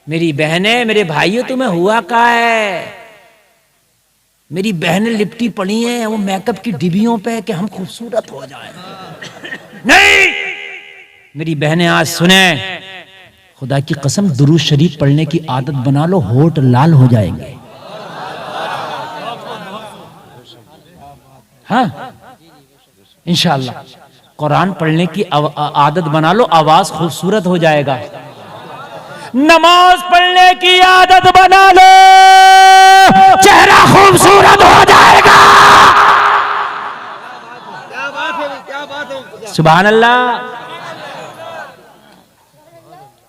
मेरी बहनें, मेरे भाइयों, तुम्हें हुआ क्या है? मेरी बहनें लिपटी पड़ी हैं वो मेकअप की डिबियों पे कि हम खूबसूरत हो जाएं। नहीं, मेरी बहनें आज सुने, खुदा की कसम दुरूद शरीफ पढ़ने की आदत बना लो, होठ लाल हो जाएंगे। हाँ इंशाअल्लाह। कुरान पढ़ने की आदत बना लो, आवाज खूबसूरत हो जाएगा। नमाज पढ़ने की आदत बना लो, चेहरा खूबसूरत हो जाएगा। क्या बात है, क्या बात है, सुभान अल्लाह।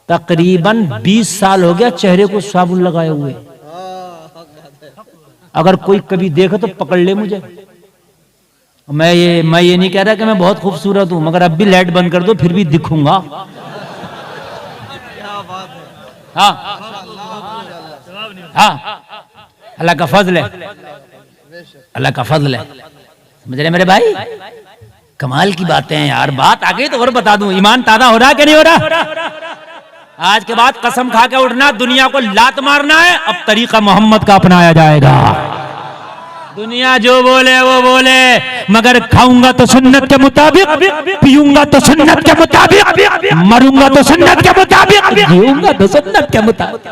तकरीबन 20 साल हो गया चेहरे को साबुन लगाए हुए। अगर कोई कभी देखे तो पकड़ ले मुझे। मैं ये नहीं कह रहा कि मैं बहुत खूबसूरत हूं, मगर अब भी लाइट बंद कर दो फिर भी दिखूंगा। हाँ हाँ, अल्लाह का फजल है, अल्लाह का फजल है। समझ रहे मेरे भाई? कमाल की बातें हैं यार। बात आ गई तो और बता दूं, ईमान ताजा हो रहा है कि नहीं हो रहा? आज के बाद कसम खा के उठना, दुनिया को लात मारना है। अब तरीका मोहम्मद का अपनाया जाएगा। दुनिया जो बोले वो बोले, मगर खाऊंगा तो सुन्नत के मुताबिक, पीऊंगा तो सुन्नत के मुताबिक, मरूंगा तो सुन्नत के मुताबिक, जीऊंगा तो सुन्नत के मुताबिक।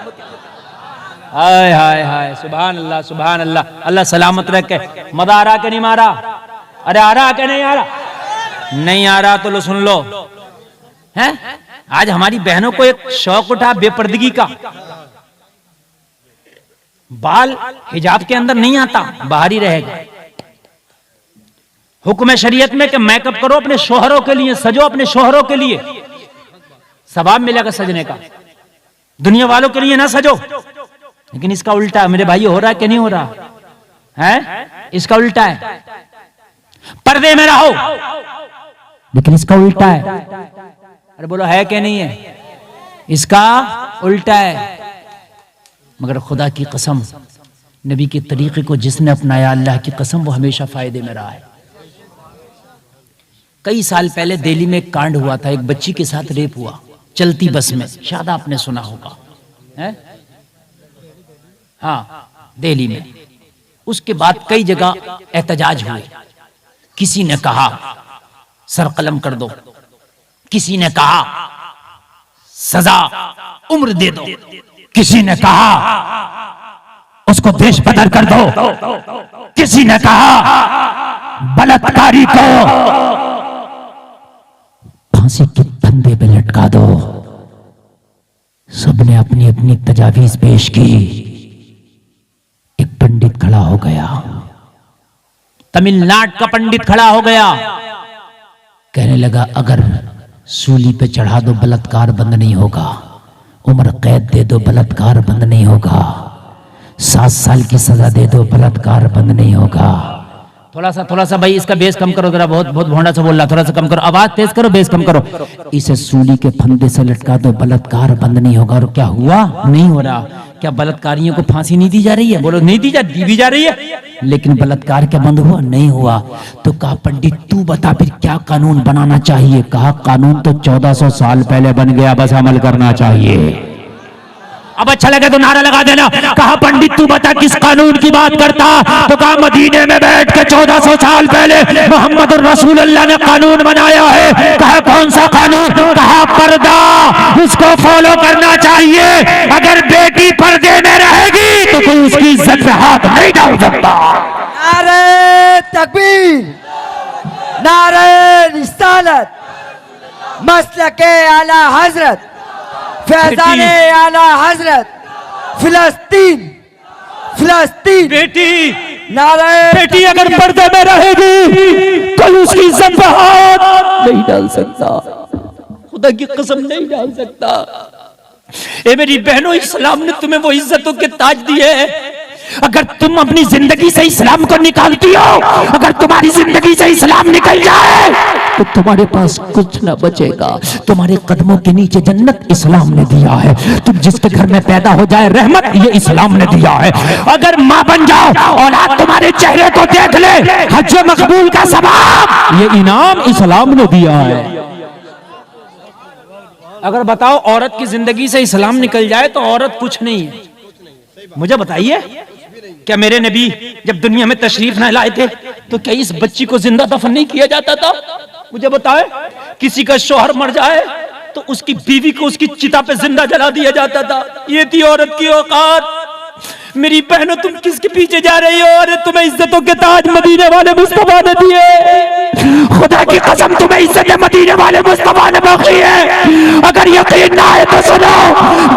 हाय हाय हाय, सुभान अल्लाह, सुभान अल्लाह। अल्लाह सलामत रखे। मजा आ रहा कि नहीं मारा? अरे आ रहा कि नहीं आ रहा? नहीं आ रहा तो लो सुन लो। हैं आज हमारी बहनों को एक शौक उठा बेपर्दगी का। बाल हिजाब के अंदर नहीं आता, बाहर ही रहेगा। हुक्म शरीयत में कि मेकअप करो अपने शोहरों के लिए, सजो अपने शोहरों के लिए, सवाब मिलेगा सजने का। दुनिया वालों के लिए ना सजो। लेकिन इसका उल्टा मेरे भाई हो रहा है कि नहीं हो रहा है? इसका उल्टा है, पर्दे में रहो, लेकिन इसका उल्टा है। अरे बोलो है कि नहीं है? इसका उल्टा है। मगर खुदा की कसम, नबी के तरीके को जिसने अपनाया, अल्लाह की कसम वो हमेशा फायदे में रहा है। कई साल पहले दिल्ली में एक कांड हुआ था, एक बच्ची के साथ रेप हुआ चलती बस में, शायद आपने सुना होगा है? हाँ दिल्ली में। उसके बाद कई जगह एहतजाज हुए। किसी ने कहा सर कलम कर दो, किसी ने कहा सजा उम्र दे दो, किसी ने कहा उसको देश बदल कर दो, किसी ने कहा बलात्कारी को फांसी के फंदे पे लटका दो। सबने अपनी अपनी तजावीज पेश की। एक पंडित खड़ा हो गया, तमिलनाडु का पंडित खड़ा हो गया, कहने लगा अगर सूली पे चढ़ा दो बलात्कार बंद नहीं होगा, उम्र कैद दे दो बलात्कार बंद नहीं होगा, 7 साल की सजा दे दो बलात्कार बंद नहीं होगा। थोड़ा सा भाई इसका बेस कम करो जरा, बहुत भोंडा सा बोल रहा, थोड़ा सा कम करो, आवाज तेज करो, बेस कम करो। इसे सूली के फंदे से लटका दो बलात्कार बंद नहीं होगा। और क्या हुआ? नहीं हो रहा। क्या बलात्कारियों को फांसी नहीं दी जा रही है? बोलो नहीं दी जा रही है। लेकिन बलात्कार क्या बंद हुआ? नहीं हुआ। तो कहा पंडित तू बता फिर क्या कानून बनाना चाहिए? कहा कानून तो 1400 साल पहले बन गया, बस अमल करना चाहिए। अब अच्छा लगे तो नारा लगा देना। कहा पंडित तू बता किस कानून की बात करता? तो कहा मदीने में बैठ के 1400 साल पहले मोहम्मद रसूलुल्लाह ने कानून बनाया है। कहा कौन सा कानून? कहा पर्दा, उसको फॉलो करना चाहिए। अगर बेटी पर्दे में रहेगी तो कोई उसकी इज्जत पे हाथ नहीं डाल सकता। नारे तकबीर, नारे रिसालत, मसलके आला हजरत, फैजाने आला हजरत, फिलिस्तीन बेटी, नारे बेटी अगर पर्दे में रहेगी कोई उसकी इज्जत पे हाथ नहीं डाल सकता। खुदा की कसम नहीं डाल सकता। ए मेरी बहनों, इस्लाम ने तुम्हें वो इज्जतों के ताज दिए हैं। अगर तुम अपनी जिंदगी से इस्लाम को निकालती हो, अगर तुम्हारी जिंदगी से इस्लाम निकल जाए तो तुम्हारे पास कुछ ना बचेगा। तुम्हारे कदमों के नीचे जन्नत इस्लाम ने दिया है। तुम जिसके घर में पैदा हो जाए रहमत, ये इस्लाम ने दिया है। अगर माँ बन जाओ, औलाद तुम्हारे चेहरे को देख ले, हज मकबूल का सवाब, ये इनाम इस्लाम ने दिया है। अगर बताओ औरत की जिंदगी से इस्लाम निकल जाए तो औरत कुछ नहीं है। मुझे बताइए, क्या मेरे नबी जब दुनिया में तशरीफ न लाए थे तो क्या इस बच्ची को जिंदा दफन नहीं किया जाता था? मुझे बताए, किसी का शौहर मर जाए तो उसकी बीवी को उसकी चिता पे जिंदा जला दिया जाता था। ये थी औरत की औकात। मेरी बहनों, तुम किसके पीछे जा रही हो? अरे तुम्हें इज्जतों के ताज मदीने वाले मुस्तफा ने दिए। खुदा की कसम, तुम्हें इज्जत मदीने वाले मुस्तफा ने बख्शी है। अगर यकीन ना आए तो सुनो,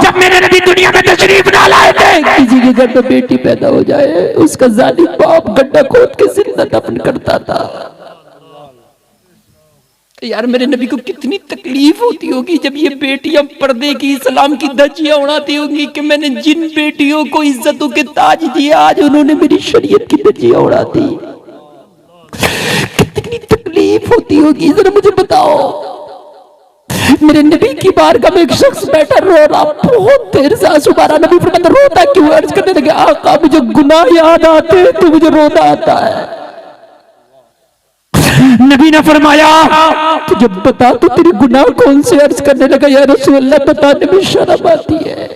जब मेरे नबी दुनिया में तशरीफ ना लाए थे, किसी के घर में बेटी पैदा हो जाए, उसका जालिम बाप गड्ढा खोद के जिंदा दफन करता था। यार मेरे नबी को कितनी तकलीफ होती होगी जब ये बेटियां पर्दे की इस्लाम की धज्जियां उड़ाती होंगी कि मैंने जिन बेटियों को इज्जतों के ताज दिए, आज उन्होंने मेरी शरीयत की धज्जियां उड़ा दी। कितनी तकलीफ होती होगी, जरा मुझे बताओ। मेरे नबी की बारगाह में एक शख्स बैठा रो रहा, बहुत देर से आंसू बहा रहा। नबी फरमाते, रोता क्यों? अर्ज करने लगे, आका मुझे गुनाह याद आते तो मुझे रोना आता है। नबी ने फरमाया, तुझे बता तो तेरी गुनाह कौन से? अर्ज करने लगा, या रसूल अल्लाह, बताने में शर्म आती है।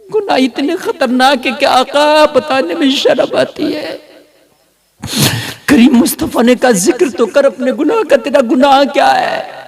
गुनाह इतने खतरनाक है कि आका बताने में शर्म आती है। करीम मुस्तफा ने कहा, जिक्र तो कर अपने गुनाह का, तेरा गुनाह क्या है?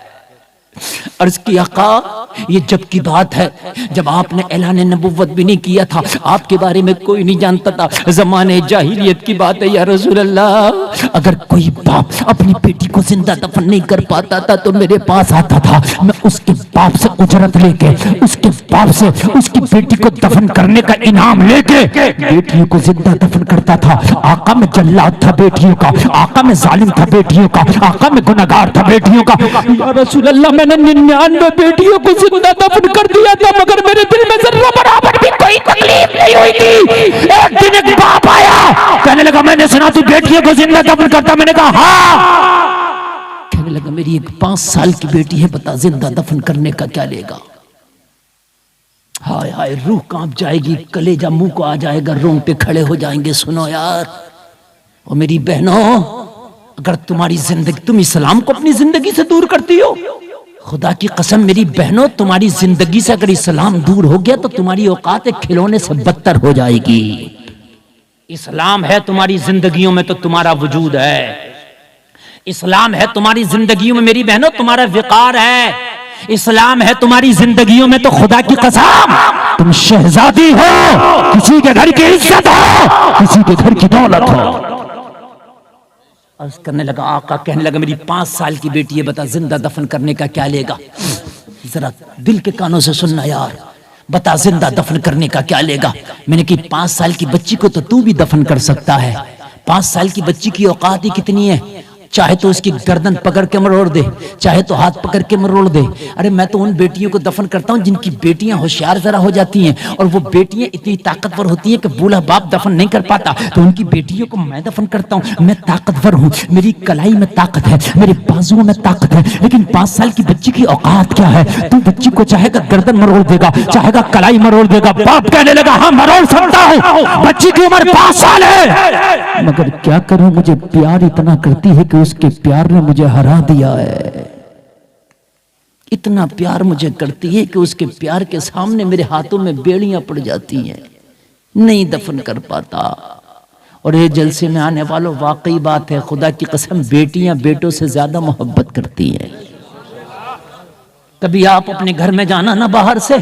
अर्ज की, आका ये जब की बात है जब आपने ऐलान नबुव्वत भी नहीं किया था, आपके बारे में कोई नहीं जानता था, जमाने जाहिलियत की बात है या रसूल अल्लाह। अगर कोई बाप अपनी बेटी को जिंदा दफन नहीं कर पाता था तो मेरे पास आता था, मैं उसके बाप से उजरत लेके, उसके बाप से उसकी बेटी को दफन करने का इनाम लेके बेटियों को जिंदा दफन करता था। आका में जल्लाद था बेटियों का, आका में जालिम था बेटियों का, आका में गुनहगार था बेटियों का। या रसूल अल्लाह, मैंने 99 बेटियों को जिंदा दफन कर दिया था, मगर मेरे दिल में जर्रा बराबर भी कोई तकलीफ नहीं हुई थी। एक दिन एक बाप आया, कहने लगा, मैंने सुना तू बेटियों को जिंदा दफन करता। मैंने कहा हाँ। कहने लगा, मेरी एक 5 साल की बेटी है, बता जिंदा दफन करने का क्या लेगा? हाय हाय, रूह कांप जाएगी, कलेजा मुंह को आ जाएगा, रोंग पे खड़े हो जाएंगे। सुनो यार, और मेरी बहनों, अगर तुम्हारी जिंदगी, तुम इस्लाम को अपनी जिंदगी से दूर करती हो, खुदा की कसम मेरी बहनों, तुम्हारी जिंदगी से अगर इस्लाम दूर हो गया तो तुम्हारी औकात खिलौने से बदतर हो जाएगी। इस्लाम है तुम्हारी जिंदगियों में तो तुम्हारा वजूद है। इस्लाम है तुम्हारी जिंदगियों में मेरी बहनों तुम्हारा विकार है। इस्लाम है तुम्हारी जिंदगियों में तो खुदा की कसम तुम शहजादी हो, किसी के घर की इज्जत हो, किसी के घर की दौलत हो। अर्ज करने लगा, आका कहने लगा, मेरी 5 साल की बेटी है, बता जिंदा दफन करने का क्या लेगा? जरा दिल के कानों से सुनना यार, बता जिंदा दफन करने का क्या लेगा? मैंने कि 5 साल की बच्ची को तो तू भी दफन कर सकता है। 5 साल की बच्ची की औकात ही कितनी है, चाहे तो उसकी गर्दन पकड़ के मरोड़ दे, चाहे तो हाथ पकड़ के मरोड़ दे। अरे मैं तो उन बेटियों को दफन करता हूँ जिनकी बेटियां होशियार जरा हो जाती हैं, और वो बेटियां इतनी ताकतवर होती हैं कि बूढ़ा बाप दफन नहीं कर पाता, तो उनकी बेटियों को मैं दफन करता हूँ। मैं ताकतवर हूँ, मेरी कलाई में ताकत है, मेरे बाजुओं में ताकत है, लेकिन 5 साल की बच्ची की औकात क्या है? तू बच्ची को चाहेगा गर्दन मरोड़ देगा, चाहेगा कलाई मरोड़ देगा। बाप कहने लगा, हाँ मरोड़ सकता हूँ, बच्ची की उम्र 5 साल है, मगर क्या करूं, मुझे प्यार इतना करती है कि उसके प्यार ने मुझे हरा दिया है। इतना प्यार मुझे करती है कि उसके प्यार के सामने मेरे हाथों में बेड़ियां पड़ जाती हैं, नहीं दफन कर पाता। और ये जलसे में आने वालों, वाकई बात है, खुदा की कसम बेटियां बेटों से ज्यादा मोहब्बत करती हैं। कभी आप अपने घर में जाना ना बाहर से,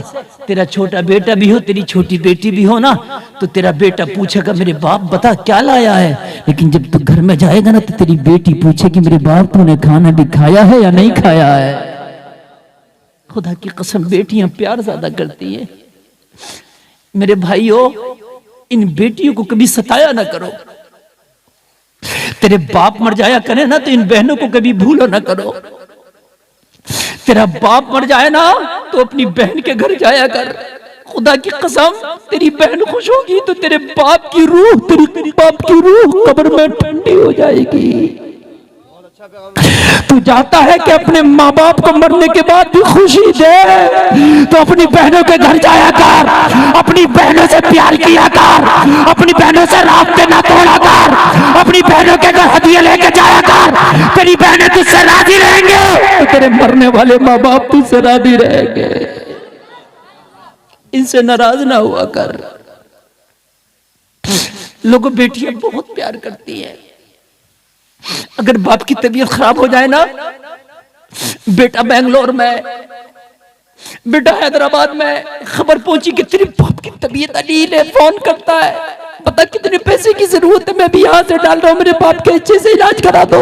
तेरा छोटा बेटा भी हो, तेरी छोटी बेटी भी हो ना, तो तेरा बेटा पूछेगा, मेरे बाप बता क्या लाया है? लेकिन जब तू घर में जाएगा ना तो तेरी बेटी पूछेगी, मेरे बाप तूने खाना भी खाया है या नहीं खाया है? खुदा की कसम बेटियां प्यार ज्यादा करती है। मेरे भाइयों, इन बेटियों को कभी सताया ना करो। तेरे बाप मर जाया करे ना तो इन बहनों को कभी भूलो ना करो। तेरा बाप मर जाए ना तो अपनी बहन के घर जाया कर। खुदा की कसम तेरी बहन खुश होगी तो तेरे बाप की रूह, तेरी बाप की रूह कब्र में ठंडी हो जाएगी। तू चाहता है कि अपने माँ बाप को मरने के बाद भी खुशी दे, तो अपनी बहनों के घर जाया कर, अपनी बहनों से प्यार किया कर, अपनी बहनों से रास्ते ना तोड़ा कर, अपनी बहनों के घर हदिया लेके जाया कर। तेरी बहनें तुझसे राजी रहेंगे, तो तेरे मरने वाले माँ बाप तुझसे राजी रहेंगे। इनसे नाराज ना हुआ कर। लोगों बेटियां बहुत प्यार करती है। अगर बाप की तबीयत खराब हो जाए ना, बेटा बेंगलोर में, बेटा हैदराबाद में, खबर पहुंची कि तेरे बाप की तबीयत अलील है, फोन करता है, पता कितने पैसे की जरूरत है, मैं भी यहां से डाल रहा हूं, मेरे बाप के अच्छे से इलाज करा दो।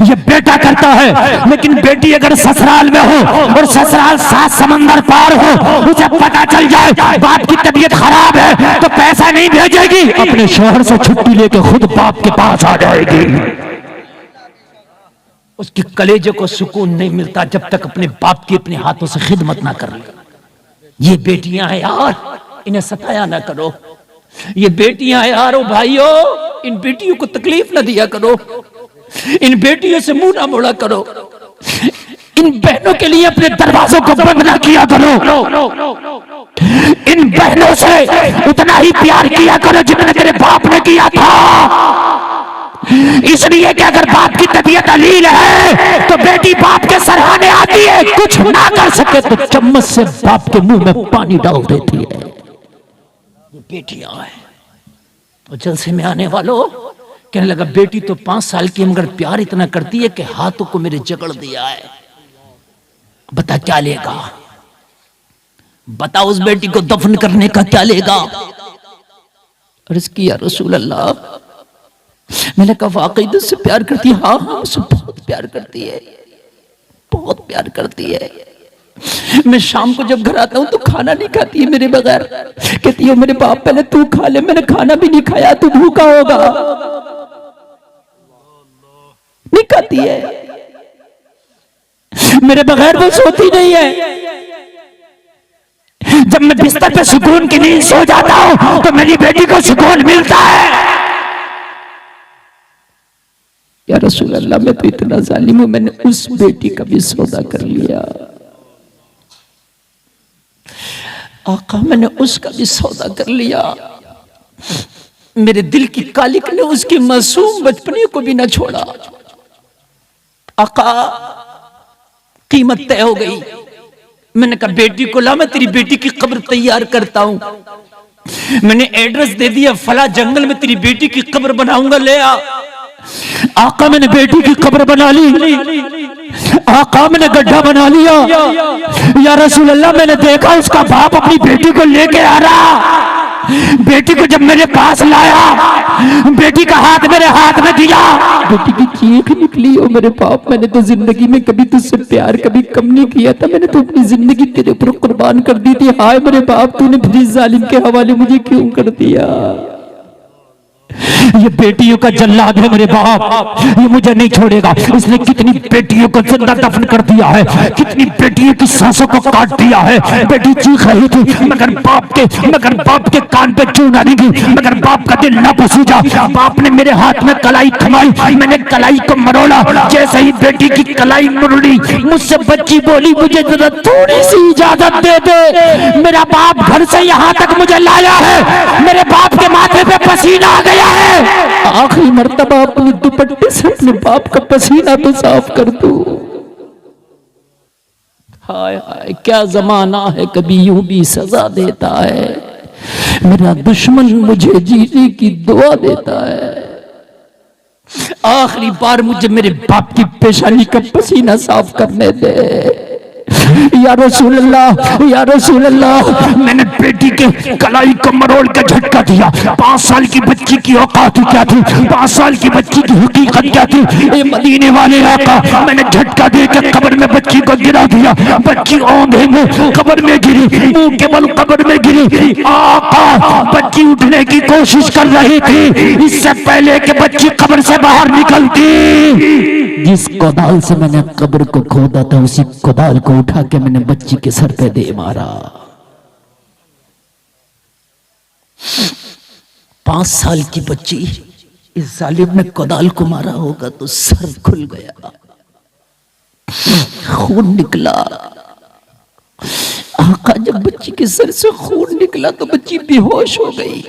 ये बेटा करता है। लेकिन बेटी अगर ससुराल में हो और ससुराल 7 समंदर पार हो, उसे पता चल जाए बाप की तबीयत खराब है, तो पैसा नहीं भेजेगी, अपने शोहर से छुट्टी लेके खुद बाप के पास आ जाएगी। उसके कलेजे को सुकून नहीं मिलता जब तक अपने बाप की अपने हाथों से खिदमत ना कर ले। ये बेटियां हैं यार, इन्हें सताया ना करो। ये बेटियां हैं यारो भाइयों, इन बेटियों को तकलीफ ना दिया करो, इन बेटियों से मुंह ना मोड़ा करो, इन बहनों के लिए अपने दरवाजों को बंद ना किया करो। इन बहनों से उतना ही प्यार किया करो जितना तेरे बाप ने किया था। इसलिए कि अगर बाप की तबीयत अलील है तो बेटी बाप के सराहने आती है, कुछ ना कर सके तो चम्मच से बाप के मुंह में पानी डाल देती है। ये बेटियां हैं। तो जलसे में आने वालों कहने लगा, बेटी तो 5 साल की मगर प्यार इतना करती है कि हाथों को मेरे जकड़ दिया है, बता क्या लेगा, बता उस बेटी को दफन करने का क्या लेगा। अर्ज किया रसूल अल्लाह, मैंने कहा वाकई तुझसे प्यार करती है? हाँ हाँ मुझसे बहुत प्यार करती है, बहुत प्यार करती है। मैं शाम को जब घर आता हूं तो खाना नहीं खाती है मेरे बगैर, कहती है मेरे बाप पहले तू खा ले, मैंने खाना भी नहीं खाया, तू भूखा होगा, नहीं खाती है, मेरे बगैर वो सोती नहीं है। जब मैं बिस्तर पे सुकून की नींद सो जाता हूं तो मेरी बेटी को सुकून मिलता है। या रसूल अल्लाह, मैं तो इतना जालिम हूं, मैंने उस बेटी का भी सौदा कर लिया। आका, मैंने उसका भी सौदा कर लिया। मेरे दिल की कालिक ने उसकी मासूम बचपने को भी ना छोड़ा। आका, कीमत तय हो गई। मैंने कहा बेटी को ला, मैं तेरी बेटी की कब्र तैयार करता हूं। मैंने एड्रेस दे दिया, फला जंगल में तेरी बेटी की कब्र बनाऊंगा, ले आ। आका, मैंने बेटी की कब्र बना ली। आका, मैंने गड्ढा बना लिया। या रसूल अल्लाह, मैंने देखा उसका बाप अपनी बेटी को लेके आ रहा। बेटी को जब मेरे पास लाया, बेटी का हाथ मेरे हाथ में दिया, बेटी की चीख निकली, ओ मेरे बाप, मैंने तो जिंदगी में कभी तुझसे प्यार कभी कम नहीं किया था, मैंने तो अपनी जिंदगी तेरे ऊपर कुर्बान कर दी थी। हाय मेरे बाप, तूने फिर इस जालिम के हवाले मुझे क्यों कर दिया। ये बेटियों का जल्लाद है मेरे बाप, ये मुझे नहीं छोड़ेगा। इसने कितनी बेटियों को जिंदा दफन कर दिया है, कितनी बेटियों की सांसों को काट दिया है। बेटी चीख रही थी मगर बाप के कान पे क्यों ना लगी, मगर बाप का दिल ना पसूजा। बाप ने मेरे हाथ में कलाई थमाई, मैंने कलाई को मरोड़ा। जैसे ही बेटी की कलाई मुरड़ी, मुझसे बच्ची बोली, मुझे जरा थोड़ी सी इजाजत दे दे। मेरा बाप घर से यहाँ तक मुझे लाया है, मेरे बाप के माथे पे पसीना आ गया है। आखिरी मर्तबा अपने दुपट्टे से अपने बाप का पसीना तो साफ कर दो। हाय हाय, क्या जमाना है, कभी यूं भी सजा देता है। मेरा दुश्मन मुझे जीने की दुआ देता है। आखिरी बार मुझे मेरे बाप की पेशानी का पसीना साफ करने दे। या रसूल अल्लाह, मैंने बेटी के कलाई को मरोड़ के झटका दिया। 5 साल की बच्ची की औकात क्या थी, 5 साल की बच्ची की हकीकत क्या थी। ए मदीने वाले आका, मैंने झटका दे के कब्र में बच्ची को गिरा दिया। बच्ची औंधे मुंह कब्र में गिरी, मुंह के बल कब्र में गिरी। आका, बच्ची उठने की कोशिश कर रही थी, इससे पहले कि बच्ची कब्र से बाहर निकलती। जिस कोदाल से मैंने कब्र को खोदा था, उसी कोदाल को उठा के मैंने बच्ची के सर पे दे मारा। 5 साल की बच्ची इस जालिम ने कोदाल को मारा होगा तो सर खुल गया, खून निकला। आका जब बच्ची के सर से खून निकला तो बच्ची बेहोश हो गई,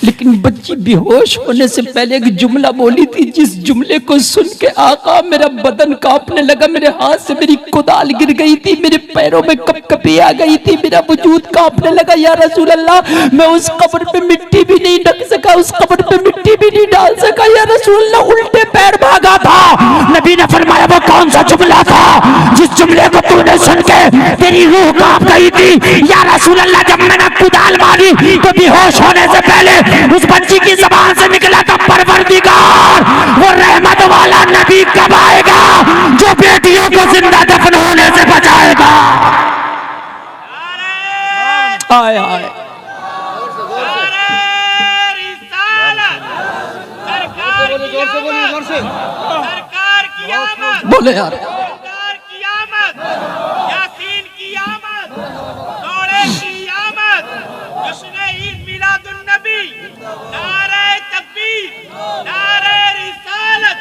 लेकिन बच्ची बेहोश होने से पहले एक जुमला बोली थी, जिस जुमले को सुन के आका मेरा बदन कांपने लगा, मेरे हाथ से मेरी कुदाल गिर गई थी, मेरे पैरों में कपकपी आ गई थी, मेरा वजूद कांपने लगा। या रसूल अल्लाह, मैं उस कब्र पे मिट्टी भी नहीं ढक सका, उस कब्र पे मिट्टी भी नहीं डाल सका। या रसूल अल्लाह, उल्टे पैर भागा था। नबी ने फरमाया वो कौन सा जुमला था जिस जुमले को तूने सुन के तेरी रूह कांप गई थी? या रसूल अल्लाह, जब मैंने कुदाल मारी तो बेहोश होने से पहले उस बच्ची की जबान से निकला था, परवरदिगार वो रहमत वाला नबी कब आएगा जो बेटियों को जिंदा दफन होने से बचाएगा? आए आए बोले यार, सरकार की आमद, यासीन की आमद, दौड़े की आमद, जश्न ईद मिलादुन नबी, नारे तकबीर, नारे रिसालत।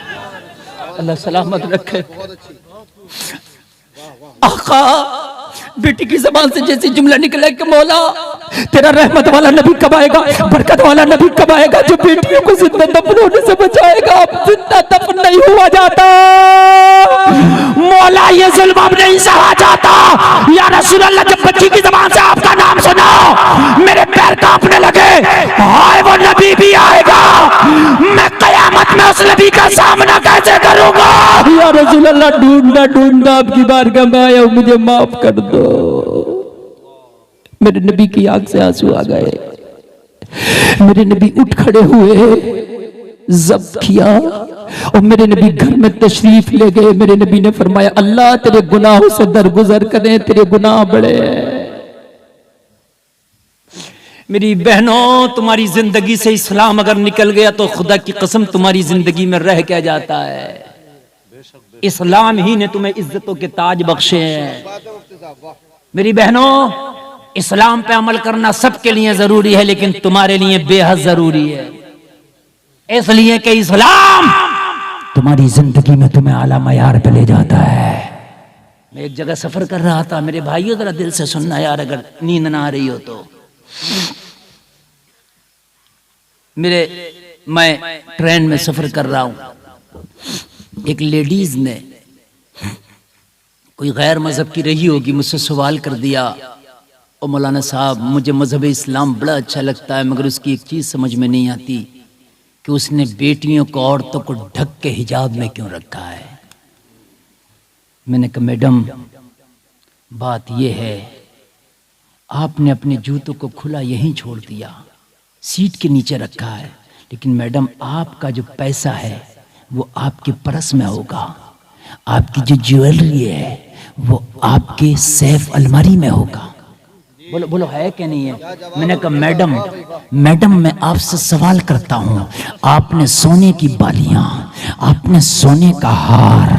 अल्लाह सलामत रखे। आका बेटी की जबान से जैसे जुमला निकला कि मौला तेरा रहमत वाला नबी कब आएगा, बरकत वाला नबी कब आएगा जो बेटियों को जिंदा दफन होने से बचाएगा? अब जिंदा दफन नहीं हुआ जाता मौला, ये जुल्म अब नहीं सहा जाता। या रसूल अल्लाह, जब बच्ची की जबान से आपका नाम सुना मेरे पैर कांपने लगे। हाय वो नबी भी आएगा, मैं कयामत में उस नबी का सामना कैसे करूंगा? या रसूल अल्लाह, ढूंढना ढूंढना आपकी बारगाह में आया हूं, मुझे माफ कर दो। मेरे नबी की आंख से आंसू आ गए, मेरे नबी उठ खड़े हुए, जब्त किया और मेरे नबी घर में तशरीफ ले गए। मेरे नबी ने फरमाया अल्लाह तेरे गुनाहों से दरगुजर करें, तेरे गुनाह बड़े हैं। मेरी बहनों, तुम्हारी जिंदगी से इस्लाम अगर निकल गया तो खुदा की कसम तुम्हारी जिंदगी में रह क्या जाता है। इस्लाम ही ने तुम्हें इज्जतों के ताज बख्शे हैं। मेरी बहनों, इस्लाम पे अमल करना सबके लिए जरूरी है, लेकिन तुम्हारे लिए बेहद जरूरी है, इसलिए कि इस्लाम तुम्हारी जिंदगी में तुम्हें आला मयार पे ले जाता है। मैं एक जगह सफर कर रहा था, मेरे भाइयों जरा दिल से सुनना यार, अगर नींद ना आ रही हो तो। मैं ट्रेन में सफर कर रहा हूं, एक लेडीज ने, कोई गैर मजहब की रही होगी, मुझसे सवाल कर दिया, ओ मौलाना साहब मुझे मजहब इस्लाम बड़ा अच्छा लगता है, मगर उसकी एक चीज समझ में नहीं आती कि उसने बेटियों को, औरतों को ढक के हिजाब में क्यों रखा है। मैंने कहा मैडम बात यह है, आपने अपने जूतों को खुला यहीं छोड़ दिया, सीट के नीचे रखा है, लेकिन मैडम आपका जो पैसा है वो आपके पर्स में होगा, आपकी जो ज्वेलरी है वो आपके सेफ अलमारी में होगा। बोलो बोलो है कि नहीं है? मैंने कहा मैडम मैं आपसे सवाल करता हूँ, आपने सोने की बालियां, आपने सोने का हार,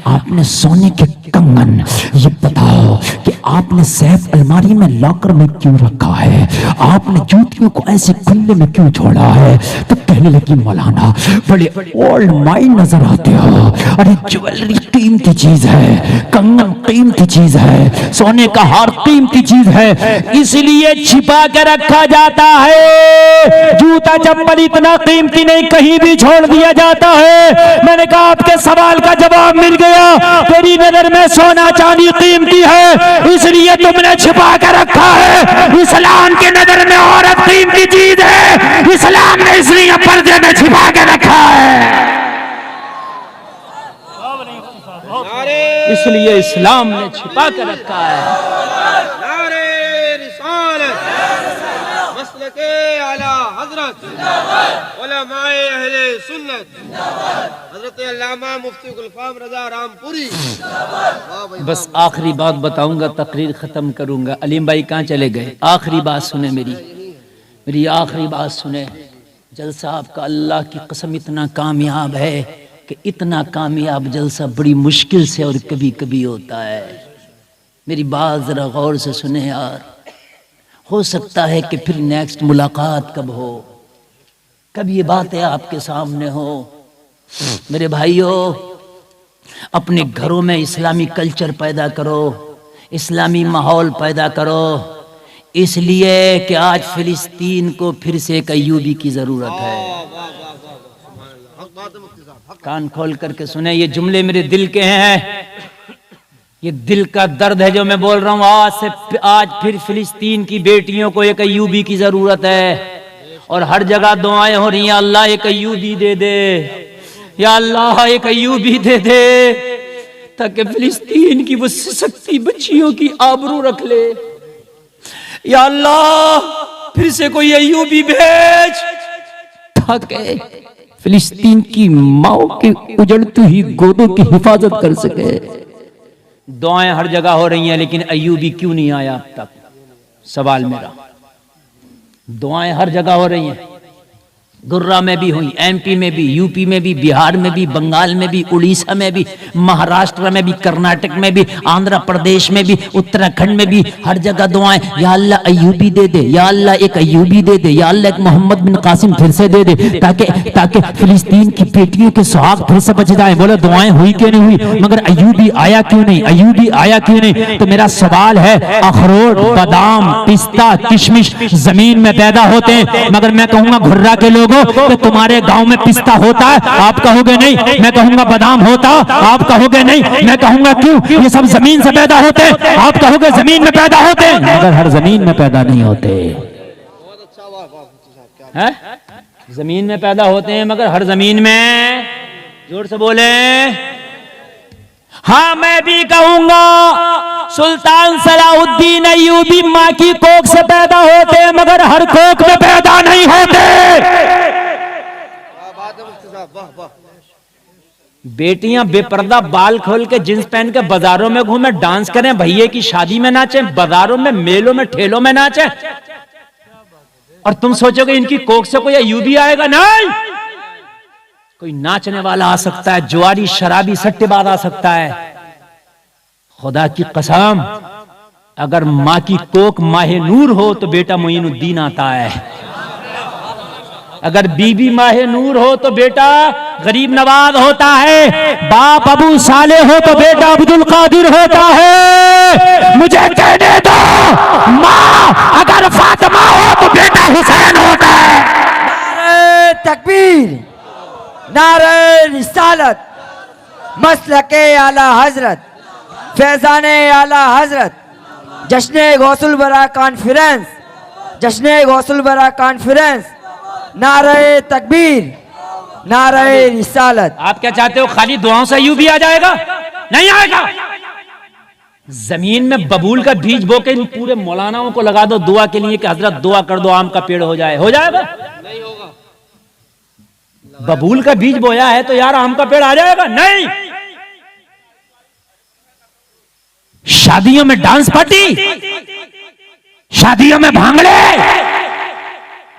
आपने सोने के कंगन, ये बताओ कि आपने सैफ अलमारी में लॉकर में क्यों रखा है? आपने जूतियों को ऐसे खुले में क्यों छोड़ा है? तो कहने लगी मौलाना बड़े ओल्ड माइंड नजर आते हो। अरे ज्वेलरी कीमती चीज है, कंगन कीमती चीज है, सोने का हार कीमती चीज है, इसलिए छिपा के रखा जाता है। जूता चप्पल इतना कीमती नहीं, कहीं भी छोड़ दिया जाता है। मैंने कहा आपके सवाल का जवाब मिल गया, तेरी नजर में सोना चांदी कीमती है इसलिए तुमने छिपा के रखा है। इस्लाम की नजर में औरत कीमती चीज है, इस्लाम ने इसलिए पर्दे में छिपा के रखा है, इसलिए इस्लाम ने छिपा के रखा है। नारे रिसालत, मसलके आला हजरत, उलमाए अहले सुन्नत, हजरत अल्लामा मुफ्ती गुलफाम रजा रामपुरी। बस आखिरी बात बताऊंगा, तकरीर खत्म करूंगा। अलीम भाई कहाँ चले गए? आखिरी बात सुने, मेरी आखिरी बात सुने। जलसा आपका अल्लाह की कसम इतना कामयाब है कि इतना कामयाब जलसा बड़ी मुश्किल से और कभी कभी होता है। मेरी बात जरा गौर से सुने यार, हो सकता है कि फिर नेक्स्ट मुलाकात कब हो, कभी ये बातें आपके सामने हो, मेरे भाइयों, अपने घरों में इस्लामी कल्चर पैदा करो, इस्लामी माहौल पैदा करो, इसलिए कि आज फिलिस्तीन को फिर से एक अय्यूबी की जरूरत है। कान खोल करके सुने, ये जुमले मेरे दिल के हैं, ये दिल का दर्द है जो मैं बोल रहा हूं। आज फिर फिलिस्तीन की बेटियों को एक अय्यूबी की जरूरत है और हर जगह दुआएं हो रही हैं, अल्लाह एक अय्यूबी दे दे, या अल्लाह एक अय्यूबी दे दे, ताकि फिलिस्तीन की वो सशक्ति बच्चियों की आबरू रख ले। या अल्लाह फिर से कोई अय्यूबी भेज, ताकि फिलिस्तीन की माओ के उजड़ती हुई गोदों की हिफाजत कर सके। दुआएं हर जगह हो रही हैं, लेकिन अय्यूबी क्यों नहीं आया अब तक? सवाल मेरा। दुआएं हर जगह हो रही हैं, गुर्रा में भी हुई, एमपी में भी, यूपी में भी, बिहार में भी, बंगाल में भी, उड़ीसा में भी, महाराष्ट्र में भी, कर्नाटक में भी, आंध्र प्रदेश में भी, उत्तराखंड में भी, हर जगह दुआएं, या अल्लाह अय्यूबी दे दे, या अल्लाह एक अय्यूबी दे दे, या अल्लाह एक मोहम्मद बिन कासिम फिर से दे दे, ताकि फिलिस्तीन की बेटियों के सुहाग फिर से बच जाए। बोले दुआएं हुई क्यों नहीं हुई, मगर अय्यूबी आया क्यों नहीं, अय्यूबी आया क्यों नहीं? तो मेरा सवाल है, अखरोट, बादाम, पिस्ता, किशमिश जमीन में पैदा होते हैं, मगर मैं कहूंगा घुर्रा के लोग तो तुम्हारे गांव में पिस्ता होता है, आप कहोगे नहीं। मैं कहूंगा बादाम होता, आप कहोगे नहीं। मैं कहूंगा क्यों, ये सब जमीन से पैदा होते हैं, आप कहोगे जमीन में पैदा होते हैं, मगर हर जमीन में पैदा नहीं होते हैं। जमीन में पैदा होते हैं, मगर हर जमीन में, जोर से बोले। हाँ, मैं भी कहूंगा सुल्तान सलाहुद्दीन अय्यूबी माँ की कोख से पैदा होते हैं, मगर हर कोख में पैदा नहीं होते। बेटियां बेपर्दा बाल खोल के जींस पहन के बाजारों में घूमे, डांस करें, भैये की शादी में नाचे, बाजारों में, मेलों में, ठेलों में नाचे, और तुम सोचोगे इनकी कोख से कोई अय्यूबी आएगा? नहीं, कोई नाचने वाला आ सकता है, जुआरी शराबी सट्टेबाज आ सकता है। खुदा की कसम, अगर माँ की कोख माहे नूर हो तो बेटा मोइनुद्दीन आता है, अगर बीबी माहे नूर हो तो बेटा गरीब नवाज होता है, बाप अबू साले हो तो बेटा अब्दुल कादिर होता है। मुझे कहने दो, माँ अगर फातिमा हो तो बेटा हुसैन होता है। नारे तकबीर, नारे रिसालत, मसलके आला हजरत, फैजाने आला हजरत, जश्न गौसुल बरा कॉन्फ्रेंस, जश्न गौसुल बरा कॉन्फ्रेंस, नारे तकबीर, नारे रिसालत। आप क्या चाहते हो, खाली दुआओं से अय्यूबी आ जाएगा? नहीं आएगा। जमीन में बबूल का बीज बो के इन पूरे मौलानाओं को लगा दो दुआ के लिए कि हजरत दुआ कर दो आम का पेड़ हो जाए, हो जाएगा? नहीं होगा। बबूल का बीज बोया है तो यार आम का पेड़ आ जाएगा? नहीं। शादियों में डांस पार्टी, शादियों में भांगड़े,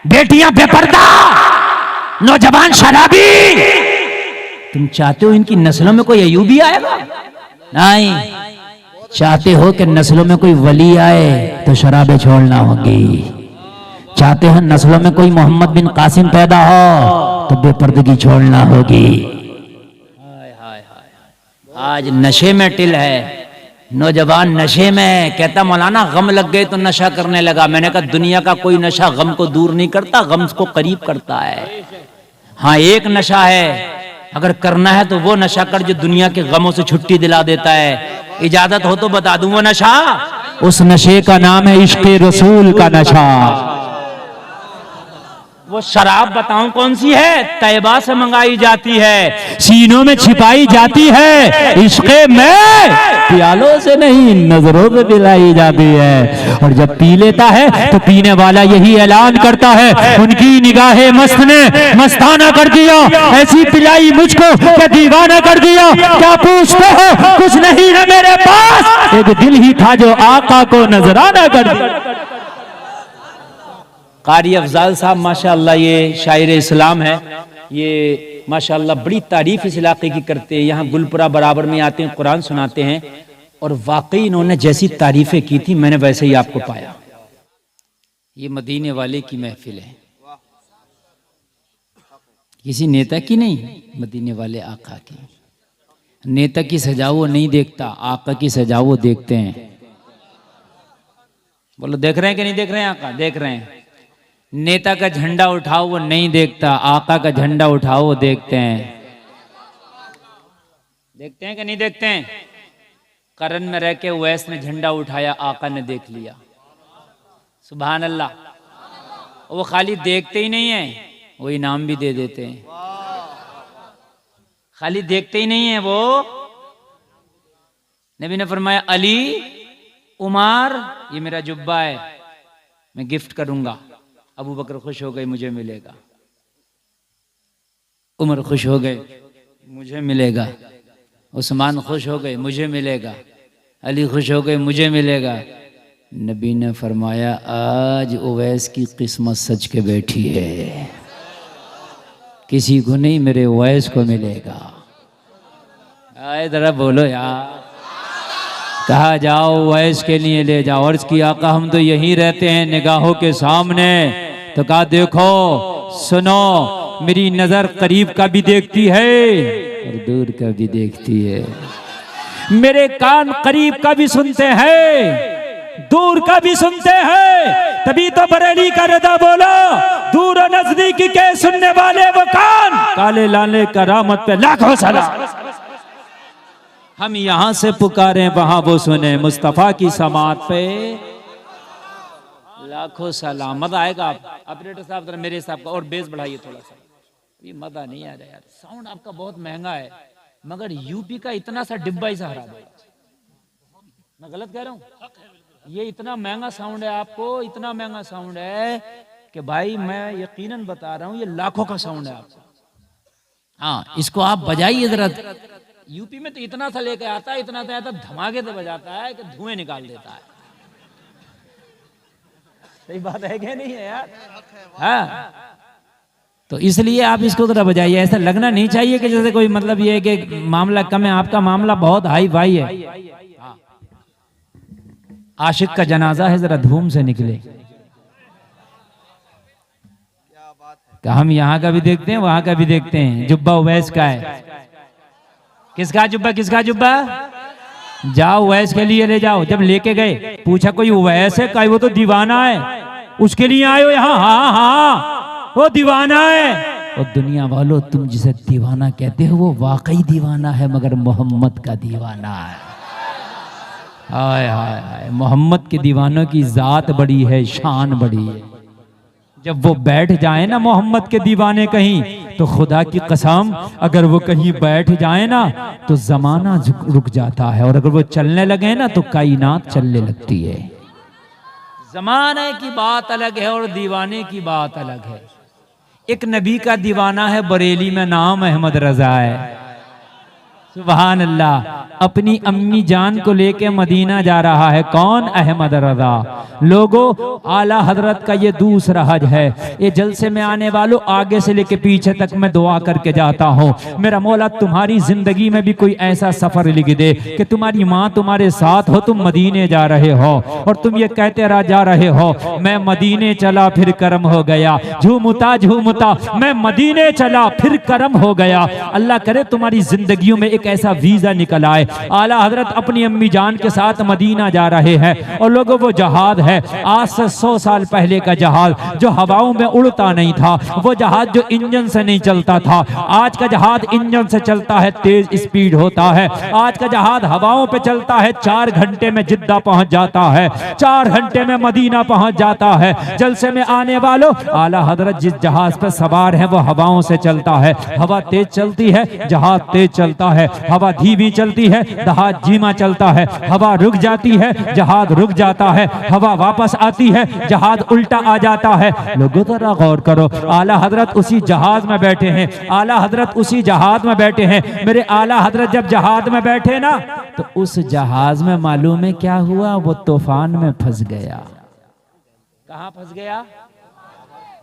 बेटियां बेपर्दा, नौजवान शराबी, तुम चाहते हो इनकी नस्लों में कोई अय्यूबी आएगा? नहीं। चाहते हो कि नस्लों में कोई वली आए तो शराबें छोड़ना होगी। चाहते हो नस्लों में कोई मोहम्मद बिन कासिम पैदा हो तो बेपर्दगी छोड़ना होगी। आज नशे में टिल है, नौजवान नशे में। कहता मौलाना गम लग गए तो नशा करने लगा। मैंने कहा दुनिया का कोई नशा गम को दूर नहीं करता, गम को करीब करता है। हाँ, एक नशा है, अगर करना है तो वो नशा कर जो दुनिया के गमों से छुट्टी दिला देता है। इजाजत हो तो बता दूं वो नशा। उस नशे का नाम है इश्क़े रसूल का नशा। वो शराब बताऊं कौन सी है? तैयबा से मंगाई जाती है, सीनों में छिपाई जाती है, इश्क़े में प्यालों से नहीं नजरों में पिलाई जाती है। और जब पी लेता है तो पीने वाला यही ऐलान करता है, उनकी निगाहे मस्त ने मस्ताना कर दिया, ऐसी पिलाई मुझको क्या दीवाना कर दिया। क्या पूछते हो, कुछ नहीं है मेरे पास, एक दिल ही था जो आका को नजराना कर दिया। कारी अफजाल साहब माशाअल्लाह ये शायर इस्लाम है, ये माशाअल्लाह बड़ी तारीफ इस इलाके की करते हैं। यहाँ गुलपुरा बराबर में आते हैं, कुरान सुनाते हैं, और वाकई इन्होंने जैसी तारीफें की थी मैंने वैसे ही आपको पाया। ये मदीने वाले की महफिल है। किसी नेता की नहीं, मदीने वाले आका की। नेता की सजा वो नहीं देखता, आका की सजा वो देखते हैं। बोलो देख रहे हैं कि नहीं देख रहे हैं? आका देख रहे हैं। नेता का झंडा उठाओ वो नहीं देखता, आका का झंडा उठाओ वो देखते हैं। देखते हैं कि नहीं देखते हैं? करन में रह के उवैस ने झंडा उठाया, आका ने देख लिया। सुभान अल्लाह। वो खाली देखते ही नहीं है, वो इनाम भी दे देते हैं। खाली देखते ही नहीं है वो। नबी ने फरमाया अली, उमर, ये मेरा जुब्बा है, मैं गिफ्ट करूंगा। अबू बकर खुश हो गए, मुझे मिलेगा। उमर खुश हो गए, मुझे मिलेगा। उस्मान खुश हो गए, मुझे मिलेगा। अली खुश हो गए, मुझे मिलेगा। नबी ने फरमाया आज उवैस की किस्मत सच के बैठी है, किसी को नहीं, मेरे उवैस को मिलेगा। आए जरा बोलो यार। कहा जाओ उवैस के लिए ले जाओ। अर्ज किया आका हम तो यहीं रहते हैं निगाहों के सामने। तो कहा देखो सुनो, मेरी नजर करीब का भी देखती है और दूर का भी देखती है। मेरे कान करीब का भी सुनते हैं, दूर का भी सुनते हैं। तभी तो बरेली का रदा बोला, दूर और नजदीकी के सुनने वाले वो कान, काले लाले करामत पे लाखों सलाम। हम यहां से पुकारें वहां वो सुने, मुस्तफा की समात पे लाखों सलाम। मजा आएगा। आप ऑपरेटर साहब जरा मेरे हिसाब का और बेस बढ़ाइए थोड़ा सा, ये मजा नहीं आ रहा यार। साउंड आपका बहुत महंगा है, मगर यूपी का इतना सा डिब्बा ही सहारा दो। मैं गलत कह रहा हूँ? ये इतना महंगा साउंड है आपको, इतना महंगा साउंड है कि भाई मैं यकीनन बता रहा हूँ ये लाखों का साउंड है आपको। हाँ, इसको आप बजाइए जरा। यूपी में तो इतना सा लेके आता है, इतना सा धमाके से बजाता है कि धुएं निकाल देता है। सही बात है क्या नहीं है यार? हाँ, तो इसलिए आप इसको जरा बजाइए। ऐसा लगना नहीं चाहिए कि जैसे कोई मतलब ये है कि मामला कम है। आपका मामला बहुत हाई फाई है। आशिक का जनाजा है, जरा धूम से निकले। हम यहाँ का भी देखते हैं, वहां का भी देखते हैं। जुब्बा उवैस का है। किसका जुब्बा? किसका जुब्बा? जाओ उवैस के लिए ले जाओ। जब लेके गए पूछा कोई उवैस है? कहा वो तो दीवाना है, उसके लिए आए हो यहाँ? हाँ हाँ वो दीवाना है। और दुनिया वालों, तुम जिसे दीवाना कहते हो वो वाकई दीवाना है, मगर मोहम्मद का दीवाना है। हाय हाय हाय, मोहम्मद के दीवानों की जात बड़ी है, शान बड़ी है। जब वो बैठ जाए ना मोहम्मद के दीवाने कहीं, तो खुदा की कसम अगर वो कहीं बैठ जाए ना तो जमाना रुक जाता है, और अगर वो चलने लगे ना तो कायनात चलने लगती है। जमाने की बात अलग है और दीवाने की बात अलग है। एक नबी का दीवाना है बरेली में, नाम अहमद रजा है। सुभान अल्लाह। अपनी अम्मी जान को लेके मदीना जा रहा है। कौन? अहमद रजा। लोगों, आला हजरत का ये दूसरा हज है। ये जलसे में आने वालों, आगे से लेके पीछे तक मैं दुआ करके जाता हूँ, मेरा मौला तुम्हारी जिंदगी में भी कोई ऐसा सफर लिख दे कि तुम्हारी माँ तुम्हारे साथ हो, तुम मदीने जा रहे हो और तुम ये कहते जा रहे हो मैं मदीने चला फिर कर्म हो गया, झूमता झूमता मैं मदीने चला फिर कर्म हो गया। अल्लाह करे तुम्हारी जिंदगियों में एक ऐसा वीजा निकल आए। आला हजरत अपनी अम्मी जान के साथ मदीना जा रहे हैं और लोगों वो जहाज है आज से 100 साल पहले का जहाज, जो हवाओं में उड़ता नहीं था, वो जहाज जो इंजन से नहीं चलता था। आज का जहाज इंजन से चलता है, तेज स्पीड होता है। आज का जहाज हवाओं पे चलता है, 4 घंटे में जिद्दा पहुंच जाता है, 4 घंटे में मदीना पहुंच जाता है। जलसे में आने वालों, आला हजरत जिस जहाज पर सवार है वो हवाओं से चलता है। हवा तेज चलती है, जहाज तेज चलता है। हवा धीमी चलती है, जहाज धीमा चलता है। हवा रुक जाती है, जहाज रुक जाता है। हवा वापस आती है, जहाज उल्टा आ जाता है। लोगों जरा गौर करो, आला हजरत उसी जहाज में बैठे हैं। आला हजरत उसी जहाज में बैठे हैं। मेरे आला हजरत जब जहाज में बैठे ना, तो उस जहाज में मालूम है क्या हुआ? वो तूफान में फंस गया। कहाँ फंस गया?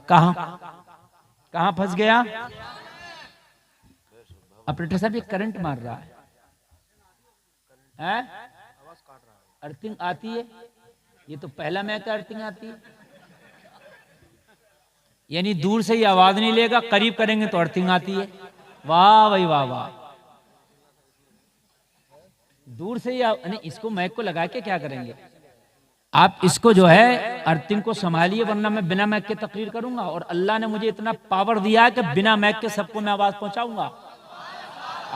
कहाँ फंस गया? ऑपरेटर साहब ये करंट मार रहा है, अर्थिंग आती है। ये तो पहला मैं का अर्थिंग आती है। यानी दूर से ही आवाज नहीं लेगा, करीब करेंगे तो अर्थिंग आती है। वाह भाई वाह वाह। दूर से ही नहीं, इसको मैक को लगा के क्या करेंगे आप, इसको जो है अर्थिंग को संभालिए, वरना मैं बिना मैक के तकरीर करूंगा। और अल्लाह ने मुझे इतना पावर दिया है कि बिना मैक के सबको मैं आवाज पहुंचाऊंगा।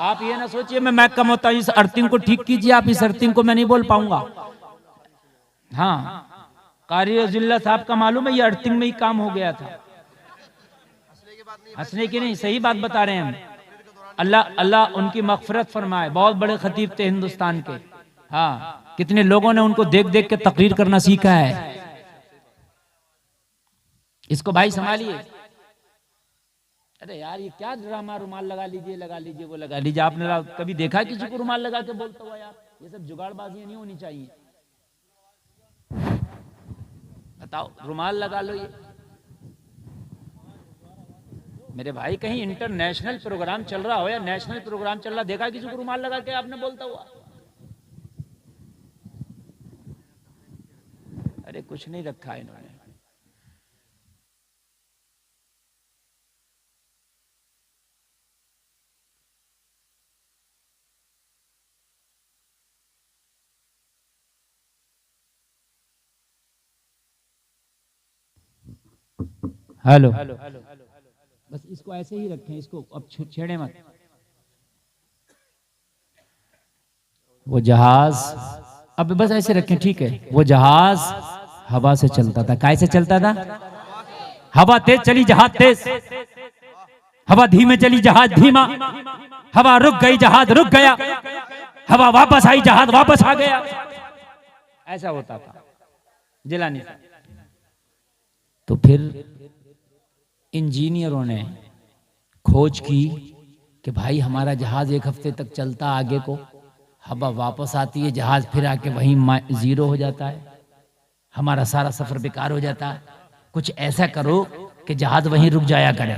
आप ये ना सोचिए मैं मैक कम होता, इस अर्थिंग को ठीक कीजिए आप, इस अर्थिंग को मैं नहीं बोल पाऊंगा। हाँ, कारी जिल्ला साहब का मालूम है, ये अर्थिंग में ही काम हो गया था। हंसने की नहीं, सही बात बता रहे हैं हम। अल्लाह उनकी मगफिरत फरमाए, बहुत बड़े खतीब थे हिंदुस्तान के। हाँ, कितने लोगों ने उनको देख देख के तकरीर करना सीखा है। इसको भाई संभालिए। अरे यार ये क्या ड्रामा, रुमाल लगा लीजिए वो लगा लीजिए। आपने कभी देखा किसी को रुमाल लगा के बोलता हुआ? यार ये सब जुगाड़बाजियां नहीं होनी चाहिए। बताओ, रुमाल लगा लो। ये मेरे भाई कहीं इंटरनेशनल प्रोग्राम चल रहा हो या नेशनल प्रोग्राम चल रहा, देखा किसी को रुमाल लगा के आपने बोलता हुआ? अरे कुछ नहीं रखा है इन्होंने। हेलो, बस इसको ऐसे ही रखें, इसको अब छेड़े मत। वो जहाज अब बस ऐसे रखें, ठीक है। वो जहाज हवा से चलता था। कैसे चलता था? हवा तेज चली जहाज तेज, हवा धीमे चली जहाज धीमा, हवा रुक गई जहाज रुक गया, हवा वापस आई जहाज वापस आ गया। ऐसा होता था जिलानी। तो फिर इंजीनियरों ने खोज की कि भाई हमारा जहाज एक हफ्ते तक चलता आगे को, हवा वापस आती है, जहाज फिर आके वहीं जीरो हो जाता है, हमारा सारा सफर बेकार हो जाता है। कुछ ऐसा करो कि जहाज वहीं रुक जाया करे।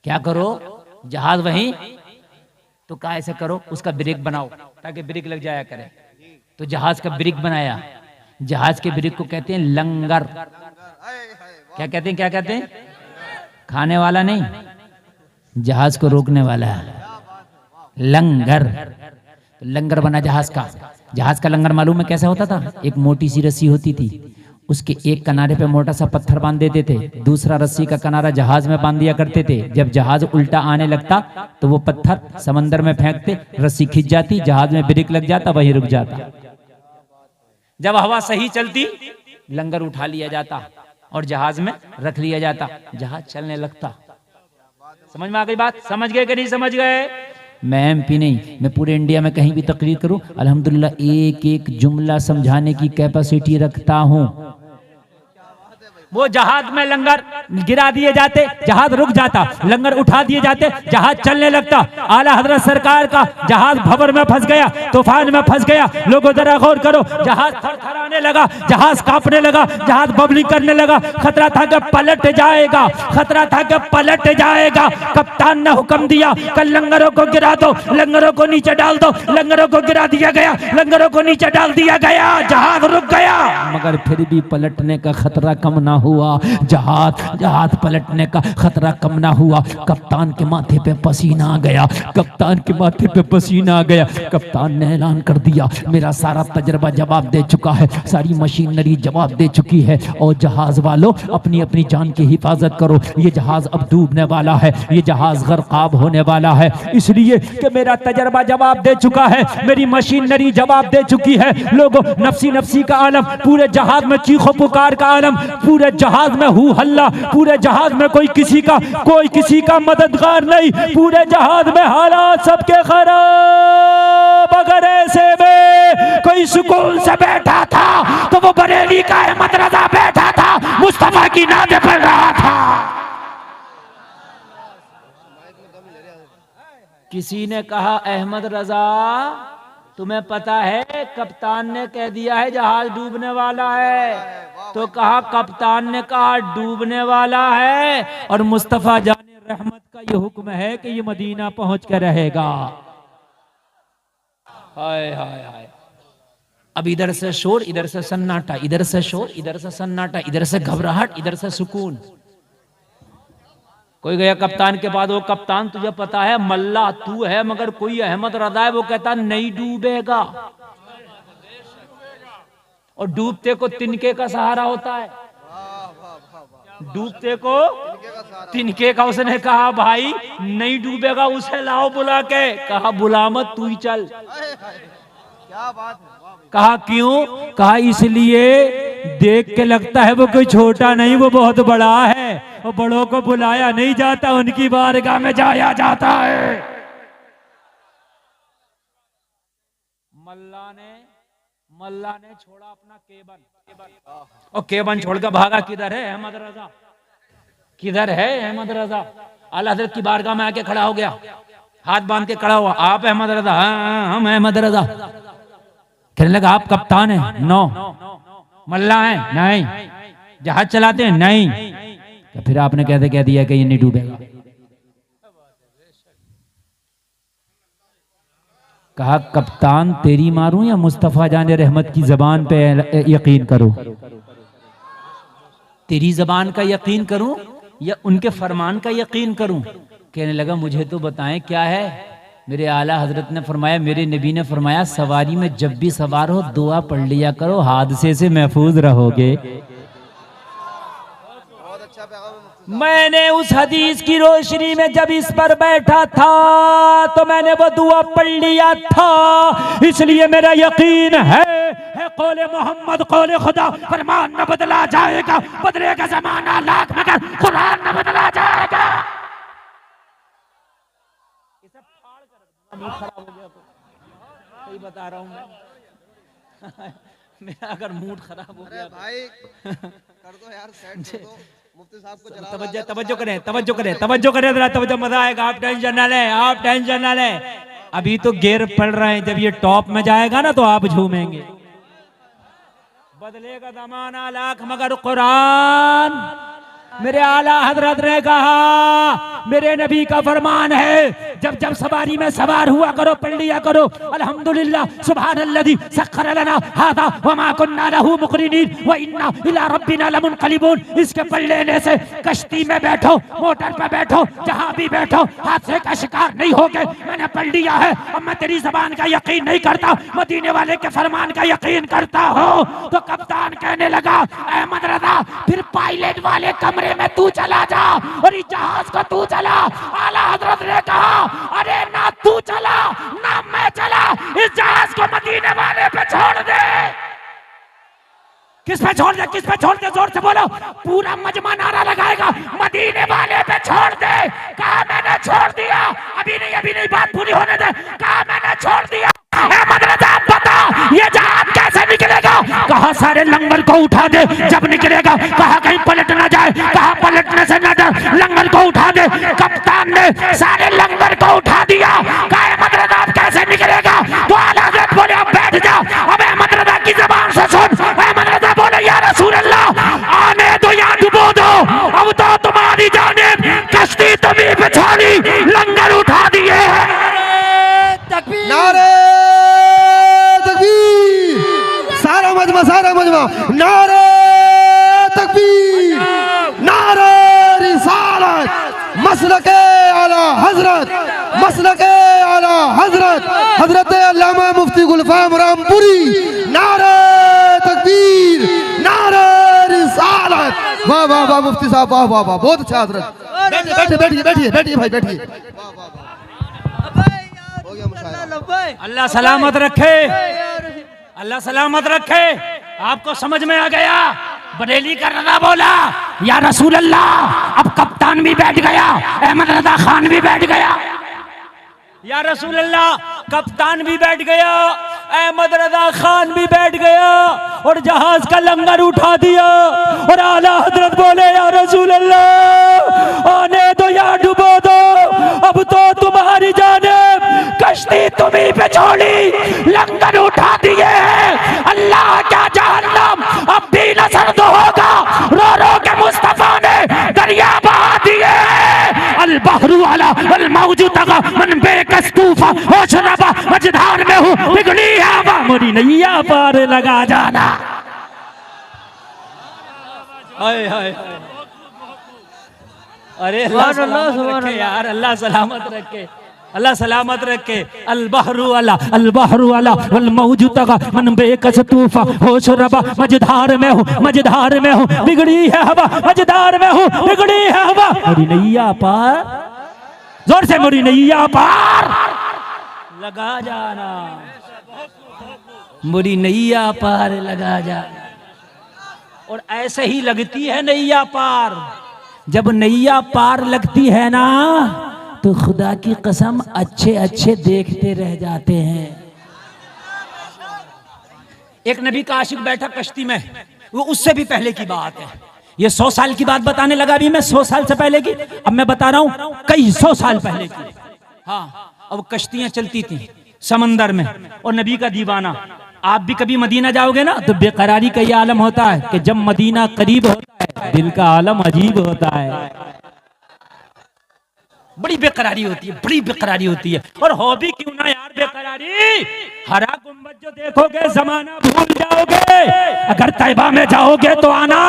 क्या करो? जहाज वहीं, तो क्या ऐसा करो, उसका ब्रेक बनाओ ताकि ब्रेक लग जाया करे। तो जहाज का ब्रेक बनाया। जहाज के ब्रेक को कहते हैं लंगर। क्या कहते हैं? क्या कहते हैं? खाने वाला नहीं, जहाज को रोकने वाला, लंगर। लंगर बना जहाज का। जहाज का लंगर मालूम है कैसा होता था? एक मोटी सी रस्सी होती थी, उसके एक किनारे पे मोटा सा पत्थर बांध देते थे, दूसरा रस्सी का किनारा जहाज में बांध दिया करते थे। जब जहाज उल्टा आने लगता तो वो पत्थर समंदर में फेंकते, रस्सी खिंच जाती, जहाज में ब्रेक लग जाता, वहीं रुक जाता। जब हवा सही चलती, लंगर उठा लिया जाता और जहाज में रख लिया जाता, जहाज चलने लगता। समझ में आ गई बात? समझ गए कि नहीं समझ गए? मैं एमपी नहीं, मैं पूरे इंडिया में कहीं भी तकरीर करूं, अल्हम्दुलिल्लाह एक एक जुमला समझाने की कैपेसिटी रखता हूं। वो जहाज में लंगर गिरा दिए जाते, जहाज रुक जाता, लंगर उठा दिए जाते, जहाज चलने लगता। आला हजरत सरकार का जहाज भंवर में फंस गया, तूफान में फंस गया। लोगों जरा गौर करो, जहाज थरथराने लगा, जहाज कांपने लगा, जहाज बबलिंग करने लगा। खतरा था कि पलट जाएगा, खतरा था कि पलट जाएगा। कप्तान ने हुक्म दिया कल लंगरों को गिरा दो, लंगरों को नीचे डाल दो। लंगरों को गिरा दिया गया, लंगरों को नीचे डाल दिया गया, जहाज रुक गया। मगर फिर भी पलटने का खतरा कम ना हुआ, जहाज पलटने का खतरा कम ना हुआ। कप्तान के माथे पे पसीना आ गया, कप्तान के माथे पे पसीना आ गया। कप्तान ने ऐलान कर दिया, मेरा सारा तजर्बा जवाब दे चुका है, सारी मशीनरी जवाब दे चुकी है, और जहाज वालों अपनी अपनी जान की हिफाजत करो। ये जहाज अब डूबने वाला है, ये जहाज गर्काब होने वाला है, इसलिए कि मेरा तजर्बा जवाब दे चुका है, मेरी मशीनरी जवाब दे चुकी है। लोगों, नफसी नफसी का आलम, पूरे जहाज में चीखो पुकार का आलम, पूरे जहाज में हू हल्ला, पूरे जहाज में कोई किसी का मददगार नहीं, पूरे जहाज में हालात सबके खराब। अगर ऐसे में कोई सुकून से बैठा था तो वो बरेली का अहमद रजा बैठा था, मुस्तफा की नादे पढ़ रहा था। किसी ने कहा अहमद रजा तुम्हें पता है कप्तान ने कह दिया है जहाज डूबने वाला है, तो कहा कप्तान ने कहा डूबने वाला है और मुस्तफा जाने रहमत का ये हुक्म है कि ये मदीना पहुंच कर रहेगा। हाय हाय हाय। अब इधर से शोर, इधर से सन्नाटा, इधर से शोर, इधर से सन्नाटा, इधर से घबराहट, इधर से सुकून। कोई गया कप्तान के बाद, वो कप्तान तुझे पता है मल्ला तू है, मगर कोई अहमद रजा है वो कहता नहीं डूबेगा, और डूबते को तिनके का सहारा होता है, डूबते को तिनके का। उसने कहा भाई नहीं डूबेगा, उसे लाओ बुला के। कहा बुला मत, तू ही चल। क्या बात है। कहा क्यों? कहा इसलिए देख के लगता है वो कोई छोटा नहीं, वो बहुत बड़ा है, और बड़ों को बुलाया नहीं जाता, उनकी बारगाह में जाया जाता है। मल्ला ने छोड़ा अपना केबन, और केबन छोड़कर भागा। किधर है अहमद रजा? किधर है अहमद रजा? आला हज़रत की बारगाह में आके खड़ा हो गया, हाथ बांध के खड़ा हुआ। आप अहमद रजा? हाँ हम अहमद रजा। कहने लगा आप कप्तान हैं? नो। मल्ला हैं? नहीं। जहाज चलाते हैं? नहीं। तो फिर आपने कैसे कह दिया कि ये नहीं डूबेगा? कहा कप्तान तेरी मारूं या मुस्तफा जाने रहमत की जबान पे यकीन करूं? तेरी जबान का यकीन करूं या उनके फरमान का यकीन करूं? कहने लगा मुझे तो बताएं क्या है। मेरे आला हजरत ने फरमाया, मेरे नबी ने फरमाया सवारी में जब भी सवार हो दुआ पढ़ लिया करो, हादसे से महफूज रहोगे। मैंने उस हदीस की रोशनी में जब इस पर बैठा था तो मैंने वो दुआ पढ़ लिया था, इसलिए मेरा यकीन है कौले मोहम्मद कौले खुदा, फरमान न बदला जाएगा, बदलेगा जमाना लाख मगर कुरान न बदला जाएगा। इसे फाड़ कर मूड खराब हो गया तो सही बता रहा हूं मैं। मेरा अगर मूड खराब हो गया भाई कर दो यार, सेट कर दो। मुफ्ती साहब को चला तवज्जो करें जरा, तवज्जो, मजा आएगा। आप टेंशन ना लें, आप टेंशन ना लें। अभी तो गियर पड़ रहे हैं, जब ये टॉप में जाएगा ना तो आप झूमेंगे। बदलेगा ज़माना लाख मगर कुरान। मेरे आला हजरत ने कहा, मेरे नबी का फरमान है, जब जब सवारी में सवार हुआ करो पढ़ लिया करो अल्हम्दुलिल्लाह सुब्हानल्लज़ी सख्खर लना हादा व मा कुन्ना लहू मुक़रिनीन व इन्ना इला रब्बिना लमुनक़लिबून। इसके पढ़ लेने से कश्ती में बैठो, मोटर पर बैठो, जहां भी बैठो हादसे का शिकार नहीं होगे। मैंने पढ़ लिया है, अब मैं तेरी ज़बान का यकीन नहीं करता, मदीने वाले के फरमान का यकीन करता हूं। तो कप्तान कहने लगा अहमद रजा फिर पायलट वाले कमरे में तू चला जा और इस जहाज को तू चला। आला हजरत ने कहा अरे ना तू चला ना मैं चला, इस जहाज को मदीने वाले पे छोड़ दे। किस पे छोड़ दे? किस पे छोड़ दे? जोर से बोलो, पूरा मजमा नारा लगाएगा, मदीने वाले पे छोड़ दे। कहा मैंने छोड़ दिया। अभी नहीं बात पूरी होने दे। कहा मैंने छोड़ दिया। अहमद रजा बता ये जहाज कैसे निकलेगा? कहा सारे लंगर को उठा दे जब निकलेगा। कहा कहीं पलट ना जाए। कहा पलटने से न डर, लंगर को उठा दे। कप्तान ने सारे लंगर को उठा दिया। कहा अहमद रजा कैसे निकलेगा? तो आला हज़रत बोले अब बैठ जा। अब अहमद रजा की ज़बान से सुन। अहमद रजा बोले या रसूल अल्लाह आने दो या डुबो दो, अब तो तुम्हारी जानिब कश्ती तुम्हीं पे छोड़ी, लंगर उठा दिए। नारे तकबीर, सारा मजमा नारे तकबीर, नारे रिसालत, मसलके आला हजरत, मसलके आला हजरत, हजरत अल्लामा मुफ्ती गुलफाम रामपुरी। नारे तकबीर, नारे रिसालत। वाह वाह वाह मुफ्ती साहब, वाह वाह वाह, बहुत अच्छा हजरत। बैठिए। अल्लाह सलामत रखे, अल्लाह सलामत रखे। आपको समझ में आ गया? बरेली का रजा बोला या रसूल अल्लाह। अब कप्तान भी बैठ गया, अहमद रजा खान भी बैठ गया। या रसूल अल्लाह, कप्तान भी बैठ गया, अहमद रजा खान भी बैठ गया, और जहाज का लंगर उठा दिया। और आला हजरत बोले या रसूल अल्लाह आने दो या डुबो दो, अब तो तुम्हारी जानिब कश्ती तुम्हीं पे छोड़ी, लंगर उठा दिए हैं। अल्लाह क्या जहन्नम अब भी न सर्द होगा, रो रो के मुस्तफा ने दरिया बहा दिए। अल बहरु अला अल मौजू तगा मन बेकस्तूफा होशरबा मझधार में हूँ बिगड़ी हवा, मोरी नैया पार लगा जाना। हाय हाय अरे सुभान अल्लाह अल्लाह, सलामत सुभान रखे अल्लाह। यार, अल्लाह सलामत रखे, अल्लाह सलामत रखे। अल बहरु अला वल मौजू तगा मन बेकस तूफा होश रबा मझधार में हूँ, मझधार में हूँ, बिगड़ी है हवा, मझधार में हूँ, बिगड़ी है हवा। मेरी नैया पार, जोर से मेरी नैया पार लगा जाना, मेरी नैया पार लगा जाना। और ऐसे ही लगती है नैया पार। जब नैया पार लगती है ना तो खुदा की कसम अच्छे अच्छे देखते रह जाते हैं। एक नबी का आशिक बैठा कश्ती में, वो उससे भी पहले की बात है, ये 100 साल की बात बताने लगा अभी मैं, 100 साल से पहले की। अब मैं बता रहा हूं कई 100 साल पहले की। हाँ, अब कश्तियां चलती थी समंदर में और नबी का दीवाना। आप भी कभी मदीना जाओगे ना तो बेकरारी का ये आलम होता है कि जब मदीना करीब होता है दिल का आलम अजीब होता है। बड़ी बेकरारी होती है, बड़ी बेकरारी होती है। और हो भी क्यों ना यार बेकरारी, हरा गुंबद जो देखोगे जमाना भूल जाओगे। अगर तैबा में जाओगे तो आना,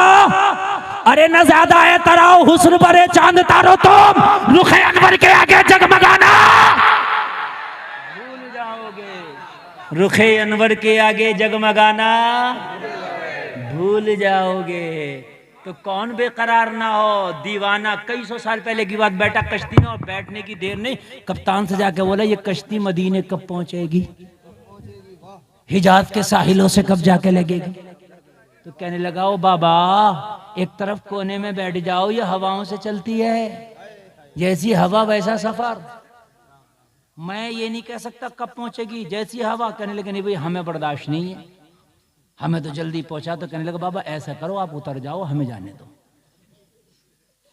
अरे न ज्यादा है तराओ हुस्न बरे चांद तारो तुम, रुखे अनवर के आगे जगमगाना भूल जाओगे। रुखे अनवर के आगे जगमगाना भूल जाओगे। तो कौन बेकरार ना हो, दीवाना कई 100 साल पहले की बात बैठा कश्ती में, और बैठने की देर नहीं, कप्तान से जाके बोला ये कश्ती मदीने कब पहुंचेगी, हिजाज के साहिलों से कब जाके लगेगी। तो कहने लगा ओ बाबा एक तरफ कोने में बैठ जाओ, ये हवाओं से चलती है, जैसी हवा वैसा सफर। मैं ये नहीं कह सकता कब पहुंचेगी, जैसी हवा। कहने लगे नहीं भाई हमें बर्दाश्त नहीं है, हमें तो जल्दी पहुंचा। तो कहने लगा बाबा ऐसा करो आप उतर जाओ, हमें जाने दो।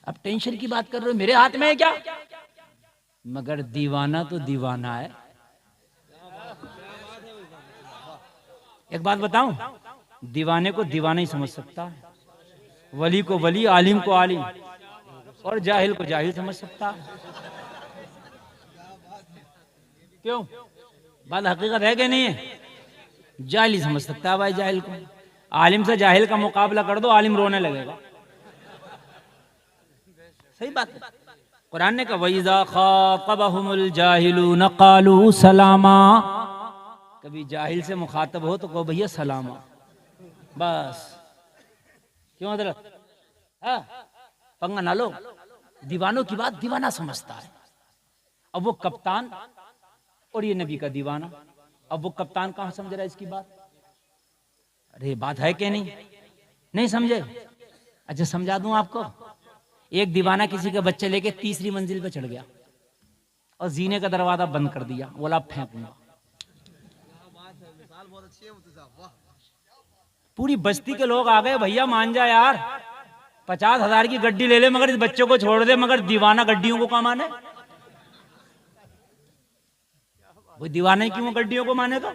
अब टेंशन की बात कर रहे हो, मेरे हाथ में है क्या। मगर दीवाना तो दीवाना है। एक बात बताऊं, दीवाने को दीवाना ही समझ सकता है, वली को वली, आलिम को आलिम, और जाहिल को जाहिल समझ सकता है। क्यों, बात हकीकत है कि नहीं है। जाहिल ही समझ सकता है भाई जाहिल को। आलिम से जाहिल का मुकाबला कर दो, आलिम रोने लगेगा। सही बात है। कुरान ने कहा वइज़ा ख़ातबहुमुल जाहिलून क़ालू सलामा, कभी जाहिल से मुखातब हो तो कहो भैया सलामा, बस। क्यों हज़रत, हाँ पंगा ना लो। दीवानों की बात दीवाना समझता है। अब वो कप्तान और ये नबी का दीवाना, अब वो कप्तान कहां समझ रहा है इसकी बात। अरे बात है कि नहीं समझे। अच्छा समझा दूं आपको। एक दीवाना किसी के बच्चे लेके 3री मंजिल पे चढ़ गया और जीने का दरवाजा बंद कर दिया, बोला फेंकूंगा। पूरी बस्ती के लोग आ गए, भैया मान जा यार, 50,000 की गड्डी ले ले मगर इस बच्चे को छोड़ दे। मगर दीवाना गड्डियों को कहाँ माने, वो दीवाना ही क्यों गड्डियों को माने, तो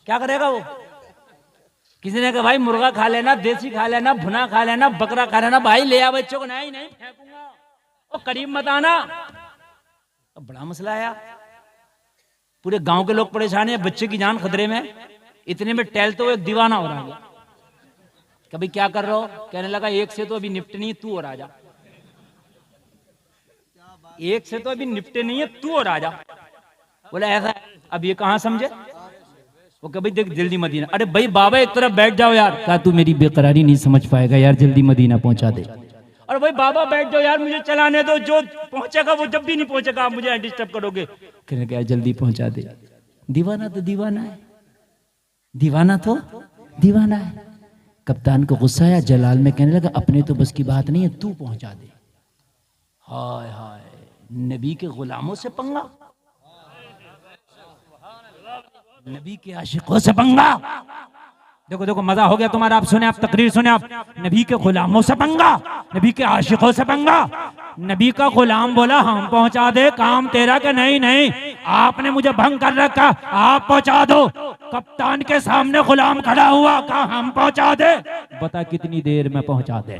क्या करेगा वो। किसी ने कहा भाई मुर्गा खा लेना, देसी खा लेना, भुना खा लेना, बकरा खा लेना। भाई ले आ बच्चों को, नहीं नहीं फेंकूंगा, और करीब मत आना। अब बड़ा मसला आया, पूरे गांव के लोग परेशान है, बच्चे की जान खतरे में। इतने में टहलते हुए एक दीवाना हो रहा है। कभी क्या कर रहे हो, कहने लगा एक से तो अभी निपटे नहीं है, तू और आजा। एक से तो अभी निपटे नहीं है, तू और आजा। बोला ऐसा, अब ये कहां समझे। वो कभी देख जल्दी मदीना। अरे भाई बाबा एक तरफ बैठ जाओ यार। कहा तू मेरी बेकरारी नहीं समझ पाएगा यार, जल्दी मदीना पहुंचा दे। और भाई बाबा बैठ जाओ यार, मुझे चलाने दो, जो पहुंचेगा वो जब भी नहीं पहुंचेगा आप मुझे डिस्टर्ब करोगे। कहने क्या जल्दी पहुंचा दे। दीवाना तो दीवाना है, दीवाना तो दीवाना है। कप्तान को गुस्सा आया, जलाल में कहने लगा अपने तो बस की बात नहीं है, तू पहुंचा दे। हाय हाय, नबी के गुलामों से पंगा, नबी के आशिकों से पंगा। देखो देखो मजा हो गया तुम्हारा। आप सुने, आप तकरीर सुने, आप नबी के गुलामों से पंगा, नबी के आशिकों से पंगा। नबी का गुलाम बोला हम पहुंचा दे, काम तेरा के नहीं नहीं, आपने मुझे भंग कर रखा, आप पहुंचा दो। कप्तान के सामने गुलाम खड़ा हुआ, कहा हम पहुंचा दे। बता कितनी देर में पहुंचा दे,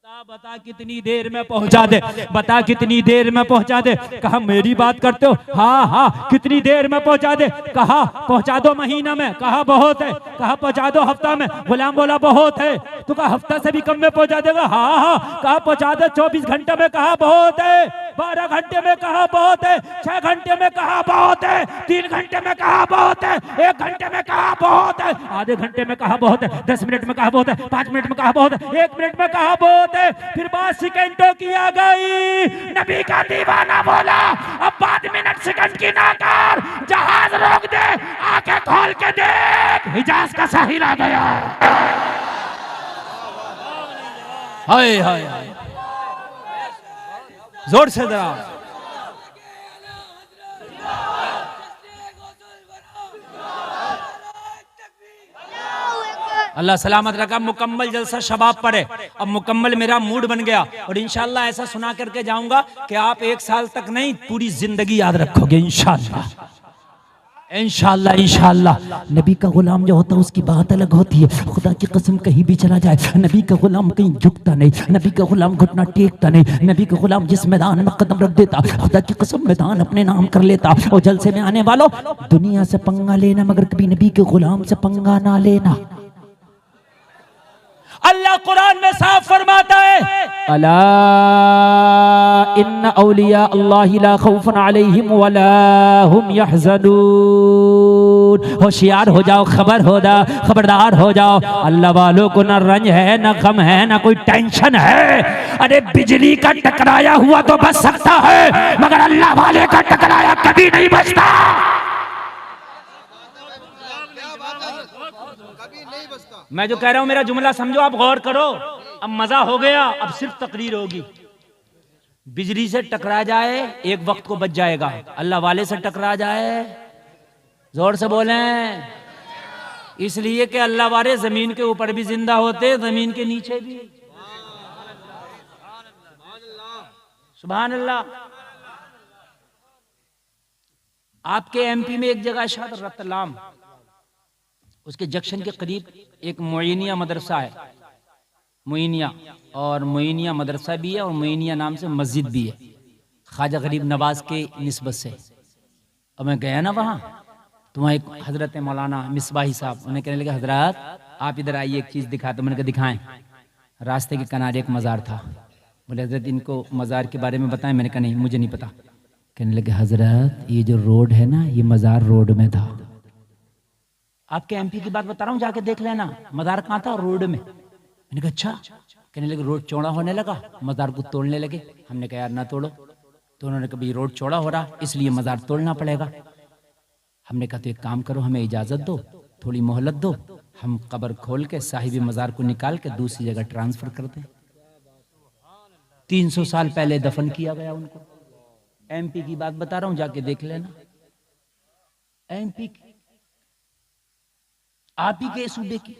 बता कितनी देर में पहुंचा दे, बता कितनी देर में पहुंचा दे। कहा मेरी बात करते हो? हाँ हाँ। कितनी देर में पहुंचा दे? कहा पहुंचा दो महीना में। कहा बहुत है। कहा पहुंचा दो हफ्ता में। गुलाम बोला बहुत है। तो कहा हफ्ता से भी कम में पहुंचा देगा? हाँ हाँ। कहा पहुंचा दो 24 घंटे में। कहा बहुत है। 12 घंटे में। कहा बहुत है। 6 घंटे में। कहा बहुत है। 3 घंटे में। कहा बहुत है। 1 घंटे में। कहा बहुत है। आधे घंटे में। कहा बहुत है। 10 मिनट में। कहा बहुत है। 5 मिनट में। कहा बहुत है। 1 मिनट में। कहा बहुत है। फिर बात सेकंडों की आ गई। नबी का दीवाना बोला अब 5 मिनट सेकंड की ना कर, जहाज रोक दे, आंखें खोल के देख, हिजाज का साहिल आ गया। हाय हाय हाय, जोर से जरा। अल्लाह सलामत रखा। मुकम्मल जलसा शबाब पड़े। अब मुकम्मल मेरा मूड बन गया और इंशाल्लाह ऐसा सुना करके जाऊंगा कि आप 1 साल तक नहीं पूरी जिंदगी याद रखोगे इंशाल्लाह। इंशाल्लाह इंशाल्लाह। नबी का गुलाम जो होता है उसकी बात अलग होती है। खुदा की कसम कहीं भी चला जाए, नबी का गुलाम कहीं झुकता नहीं, नबी का गुलाम घुटना टेकता नहीं, नबी का गुलाम जिस मैदान में कदम रख देता, खुदा की कसम मैदान अपने नाम कर लेता। और जलसे में आने वालों, दुनिया से पंगा लेना मगर कभी नबी के गुलाम से पंगा ना लेना। अल्लाह कुरान में साफ फरमाता है, अला इन्न औलिया अल्लाहि ला खौफुन अलैहिम वला हुम यहज़नून। होशियार हो जाओ, खबरदार हो जाओ। अल्लाह वालों को ना रंज है, ना गम है, ना कोई टेंशन है। अरे बिजली का टकराया हुआ तो बच सकता है मगर अल्लाह वाले का टकराया कभी नहीं बचता। मैं जो कह रहा हूं मेरा जुमला समझो, आप गौर करो। अब मजा हो गया, अब सिर्फ तकरीर होगी। बिजली से टकरा जाए एक वक्त को बच जाएगा, अल्लाह वाले से टकरा जाए, जोर से बोलें, इसलिए कि अल्लाह वाले जमीन के ऊपर भी जिंदा होते, जमीन के नीचे भी। सुभान अल्लाह। आपके एमपी में एक जगह शायद रतलाम, उसके जंक्शन के करीब एक मोइनिया मदरसा है, मोइनिया, और मोइनिया मदरसा भी है और मोइनिया नाम से मस्जिद भी है, ख्वाजा गरीब नवाज के निस्बत से। और मैं गया ना वहाँ, तो वहाँ एक हजरत मौलाना मिसबाही साहब, उन्हें कहने लगे हजरत आप इधर आइए, एक चीज़ दिखा। तो मैंने कहा दिखाएं। रास्ते के किनारे एक मज़ार था। बोले हजरत इनको मज़ार के बारे में बताएं। मैंने कहा नहीं मुझे नहीं पता। कहने लगे हजरत ये जो रोड है ना, ये मज़ार रोड में था। आपके एमपी की बात बता रहा हूँ, जाके देख लेना। मज़ार कहाँ था? रोड में। मैंने कहा अच्छा। कहने लगे रोड चौड़ा होने लगा, मज़ार को तोड़ने लगे। हमने कहा यार ना तोड़ो। तो उन्होंने कहा भाई रोड चौड़ा हो रहा इसलिए मज़ार तोड़ना पड़ेगा। हमने कहा तो एक काम करो, हमें इजाज़त दो, थोड़ी मोहलत दो, हम कब्र खोल के साहिब मज़ार को निकाल के दूसरी जगह ट्रांसफ़र कर दें। 300 साल पहले दफन किया गया उनको। एमपी की बात बता रहा हूँ, जाके देख लेना। एमपी की, आप ही के सूबे की।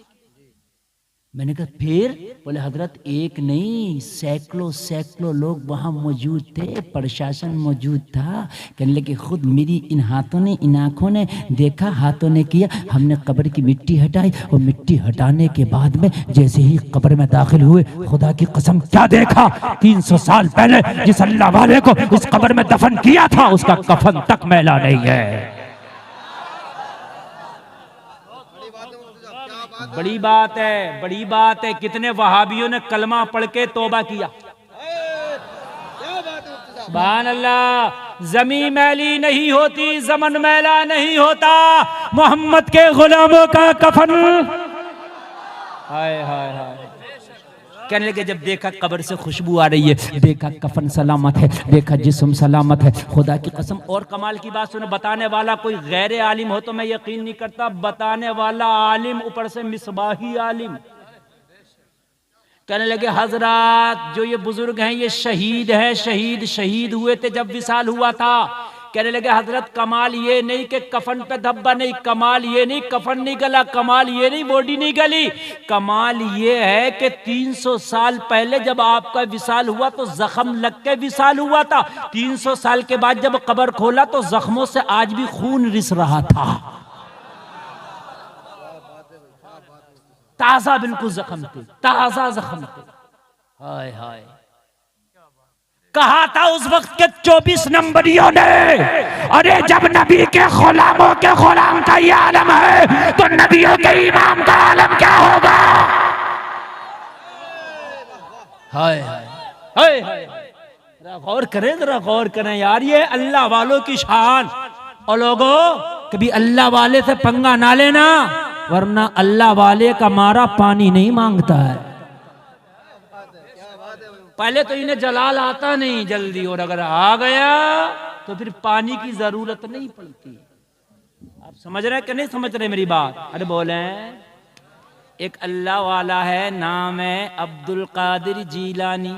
मैंने कहा फिर? बोले हजरत एक नहीं सैकड़ों लोग वहां मौजूद थे, प्रशासन मौजूद था। कहने लगे खुद मेरी इन हाथों ने, इन आंखों ने देखा, हाथों ने किया। हमने कब्र की मिट्टी हटाई और मिट्टी हटाने के बाद में जैसे ही कब्र में दाखिल हुए, खुदा की कसम क्या देखा, 300 साल पहले जिस अल्लाह वाले को इस कब्र में दफन किया था उसका कफन तक मैला नहीं है। बड़ी बात है, बड़ी बात है। कितने वहाबियों ने कलमा पढ़ के तौबा किया। सुभान अल्लाह। जमीन मैली नहीं होती, ज़मन मैला नहीं होता, मोहम्मद के गुलामों का कफन। हाय हाय हाय। कहने लगे जब देखा कब्र से खुशबू आ रही है, देखा कफन सलामत है, देखा जिस्म सलामत है, खुदा की कसम। और कमाल की बात सुनो, बताने वाला कोई गैर आलिम हो तो मैं यकीन नहीं करता, बताने वाला आलिम, ऊपर से मिसबाही आलिम। कहने लगे हजरत जो ये बुजुर्ग हैं ये शहीद है, शहीद हुए थे जब विसाल हुआ था। कहने लगे हजरत कमाल ये नहीं कि कफन पे धब्बा नहीं, कमाल ये नहीं कफन नहीं गला, कमाल ये नहीं बॉडी नहीं गली, कमाल ये है कि 300 साल पहले जब आपका विसाल हुआ तो जख्म लग के विसाल हुआ था। 300 साल के बाद जब कब्र खोला तो जख्मों से आज भी खून रिस रहा था, ताजा बिल्कुल जख्म थे, ताजा जख्म थे। हाय हाय, कहा था उस वक्त के 24 नंबरियों ने, अरे जब नबी के गुलामों के गुलाम का ये आलम है तो नबियों के इमाम का आलम क्या होगा। हाय हाय हाय हाय, जरा गौर करें, जरा गौर करें यार, ये अल्लाह वालों की शान। और लोगों, कभी अल्लाह वाले से पंगा ना लेना, वरना अल्लाह वाले का मारा पानी नहीं मांगता है। पहले तो इन्हें जलाल आता नहीं जल्दी, और अगर आ गया तो फिर पानी की जरूरत नहीं पड़ती। आप समझ रहे हैं कि नहीं समझ रहे मेरी बात? अरे बोले, एक अल्लाह वाला है, नाम है अब्दुल कादिर जीलानी,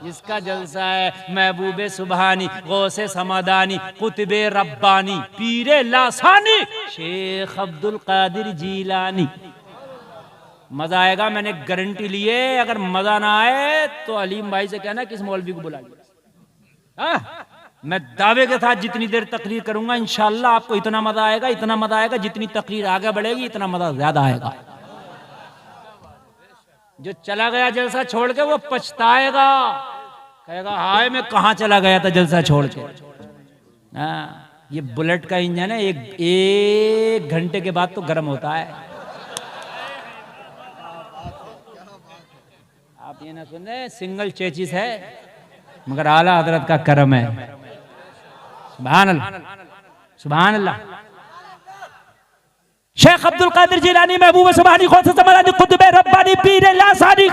जिसका जलसा है महबूबे सुबहानी, गौसे समादानी, कुतबे रब्बानी, पीरे लासानी, शेख अब्दुल कादिर जीलानी। मजा आएगा, मैंने गारंटी लिए। अगर मजा ना आए तो अलीम भाई से कहना किस मौलवी को बुला लिया। मैं दावे के साथ जितनी देर तकरीर करूंगा इंशाअल्लाह आपको इतना मजा आएगा, इतना मजा आएगा, जितनी तकरीर आगे बढ़ेगी इतना मजा ज्यादा आएगा। जो चला गया जलसा छोड़ के वो पछताएगा, कहेगा हाय मैं कहां चला गया था जलसा छोड़ के। ये बुलेट का इंजन है, एक घंटे के बाद तो गर्म होता है। आप ये ना सुन रहे, सिंगल चेचिस है मगर आला हजरत का करम है। सुभान अल्लाह, सुभान अल्लाह। शेख अब्दुल कादिर जिलानी, महबूब सुबहानी, गौसे समादानी, कुतुबे रब्बानी, पीर लासानी।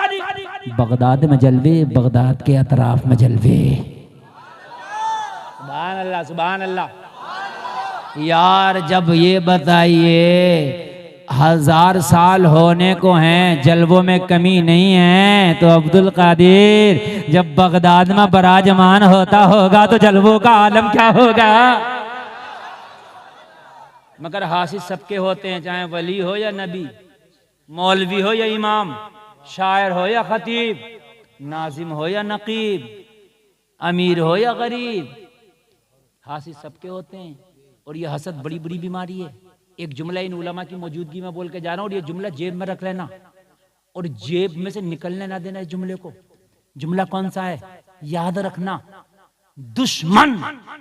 बगदाद में जलवे, बगदाद के अतराफ में जलवे। सुभान अल्लाह, सुभान अल्लाह। यार जब ये बताइए 1000 साल होने को हैं, जलवों में कमी नहीं है, तो अब्दुल कादिर जब बगदाद में बराजमान होता होगा तो जलवों का आलम क्या होगा। मगर हासिल सबके होते हैं, चाहे वली हो या नबी, मौलवी हो या इमाम, शायर हो या खतीब, नाजिम हो या नकीब, अमीर हो या गरीब, हासिल सबके होते हैं। और ये हसद बड़ी बड़ी बीमारी है। एक जुमला इन उलमा की मौजूदगी में बोल के जा रहा हूं, और ये जुमला जेब में रख लेना और जेब में से निकलने ना देना इस जुमले को। जुमला कौन सा है? याद रखना, दुश्मन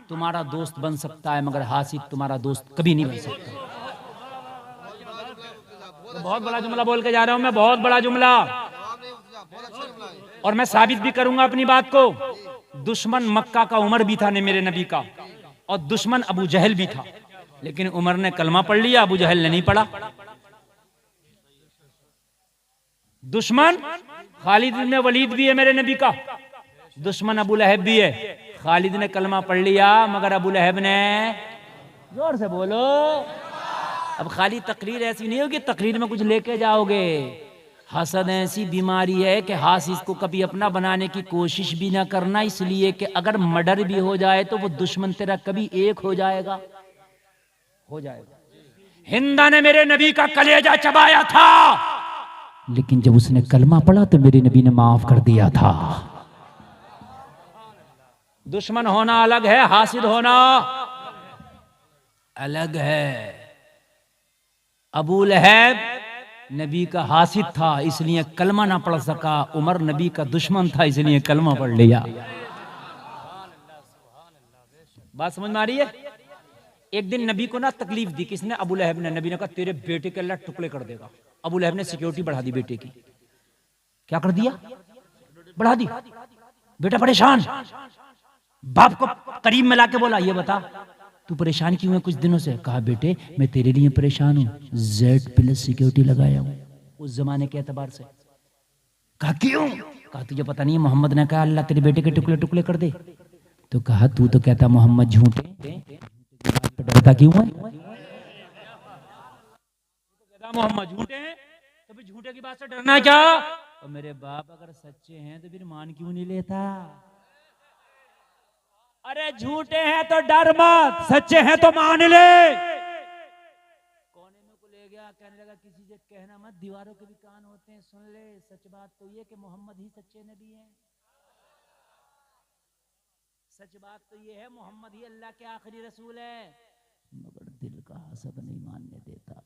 तुम्हारा दोस्त बन सकता है मगर हासिद तुम्हारा दोस्त कभी नहीं बन सकता। तो बहुत बड़ा जुमला बोल के जा रहा हूं मैं, बहुत बड़ा जुमला, और मैं साबित भी करूंगा अपनी बात को। दुश्मन मक्का का उमर भी था ने मेरे नबी का, और दुश्मन अबू जहल भी था, लेकिन उमर ने कलमा पढ़ लिया, अबू जहल ने नहीं पढ़ा। दुश्मन खालिद इब्न वलीद भी है मेरे नबी का, दुश्मन अबू लहब भी है। खालिद ने कलमा पढ़ लिया मगर अबू लहब ने, जोर से बोलो। अब खाली तकरीर ऐसी नहीं होगी, तकरीर में कुछ लेके जाओगे। हसद ऐसी बीमारी है कि हासिस को कभी अपना बनाने की कोशिश भी ना करना, इसलिए कि अगर मर्डर भी हो जाए तो वो दुश्मन तेरा कभी एक हो जाएगा, हो जाएगा। हिंदा ने मेरे नबी का कलेजा चबाया था, लेकिन जब उसने कलमा पढ़ा तो मेरे नबी ने माफ कर दिया था। दुश्मन होना अलग है, हासिद होना अलग है। अबू लहब नबी का हासिद था इसलिए कलमा ना पढ़ सका, उमर नबी का दुश्मन था इसलिए कलमा पढ़ लिया। बात समझ में आ रही है? एक दिन नबी को ना तकलीफ दी किसने? अबू लहब ने। नबी ने कहा तेरे बेटे के अल्लाह टुकड़े कर देगा। अबू लहब ने सिक्योरिटी बढ़ा दी बेटे की। क्या कर दिया? बढ़ा दी। बेटा परेशान, बाप को करीब में लाके बोला ये बता तू परेशान क्यों है कुछ दिनों से? कहा बेटे मैं तेरे लिए परेशान हूं, Z+ सिक्योरिटी लगाया हूं उस जमाने के एतबार से। कहा क्यों? कहा तुझे पता नहीं है मोहम्मद ने कहा अल्लाह तेरे बेटे के टुकड़े टुकड़े कर दे। तो कहा तू तो कहता मोहम्मद झूठे, डरता क्यों है? मोहम्मद झूठे हैं तो फिर झूठे की बात से डरना क्या? और मेरे बाप अगर सच्चे हैं तो फिर मान क्यों नहीं लेता? अरे झूठे हैं तो डर मत, सच्चे हैं तो मान ले। कोने में को ले गया, कहने लगा किसी से कहना मत, दीवारों के भी कान होते हैं, सुन ले। सच बात तो ये कि मोहम्मद ही सच्चे नबी हैं। सच बात तो ये है मोहम्मद ही अल्लाह के आखिरी रसूल है, मगर दिल का हसद नहीं मानने देता।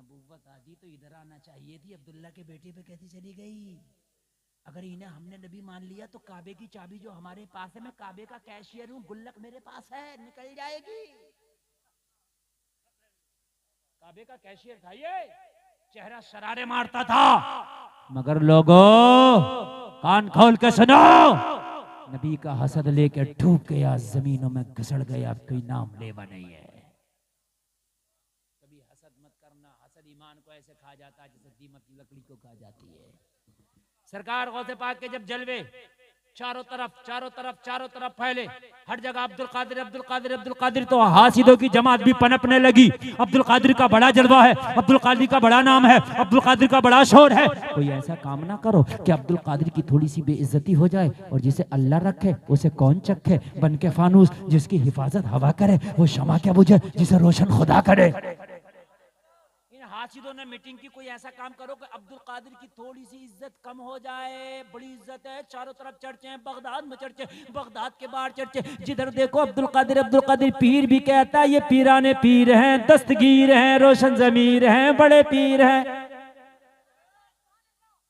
नबूवत आदि तो इधर आना चाहिए थी, अब्दुल्ला के बेटे पे कैसी चली गई? अगर इन्हें हमने नबी मान लिया तो काबे की चाबी जो हमारे पास है, मैं काबे का कैशियर हूं, गुल्लक मेरे पास है, निकल जाएगी। काबे का कैशियर था ये, चेहरा शरारे मारता था, मगर लोगों कान खोल के सुनो, नबी का हसद लेके डूब गया, जमीनों में घसड़ गया, कोई नाम लेवा नहीं है। कभी हसद मत करना, हसद ईमान को ऐसे खा जाता है जैसे दीमक लकड़ी को खा जाती है। सरकार गौसे पाक के जब जलवे चारों तरफ फैले, हर जगह अब्दुल कादिर अब्दुल कादिर अब्दुल कादिर, तो हासिदों की जमात भी पनपने लगी। अब्दुल कादिर का बड़ा जलवा है, अब्दुल कादिर का बड़ा नाम है, अब्दुल कादिर का बड़ा शोर है। कोई ऐसा काम ना करो कि अब्दुल कादिर की थोड़ी सी बेइज्जती हो जाए, और जिसे अल्लाह रखे उसे कौन चखे। बन के फानूस जिसकी हिफाजत हवा करे, वो शमा क्या बुझे जिसे रोशन खुदा करे। हासिदों ने मीटिंग की, कोई ऐसा काम करो कि अब्दुल कादिर की थोड़ी सी इज्जत कम हो जाए। बड़ी इज्जत है, चारों तरफ चर्चे हैं, बगदाद में चर्चे, बगदाद के बाहर चर्चे, जिधर देखो अब्दुल कादिर। पीर भी कहता है ये पीराने पीर हैं, दस्तगीर हैं, रोशन जमीर हैं, बड़े पीर हैं।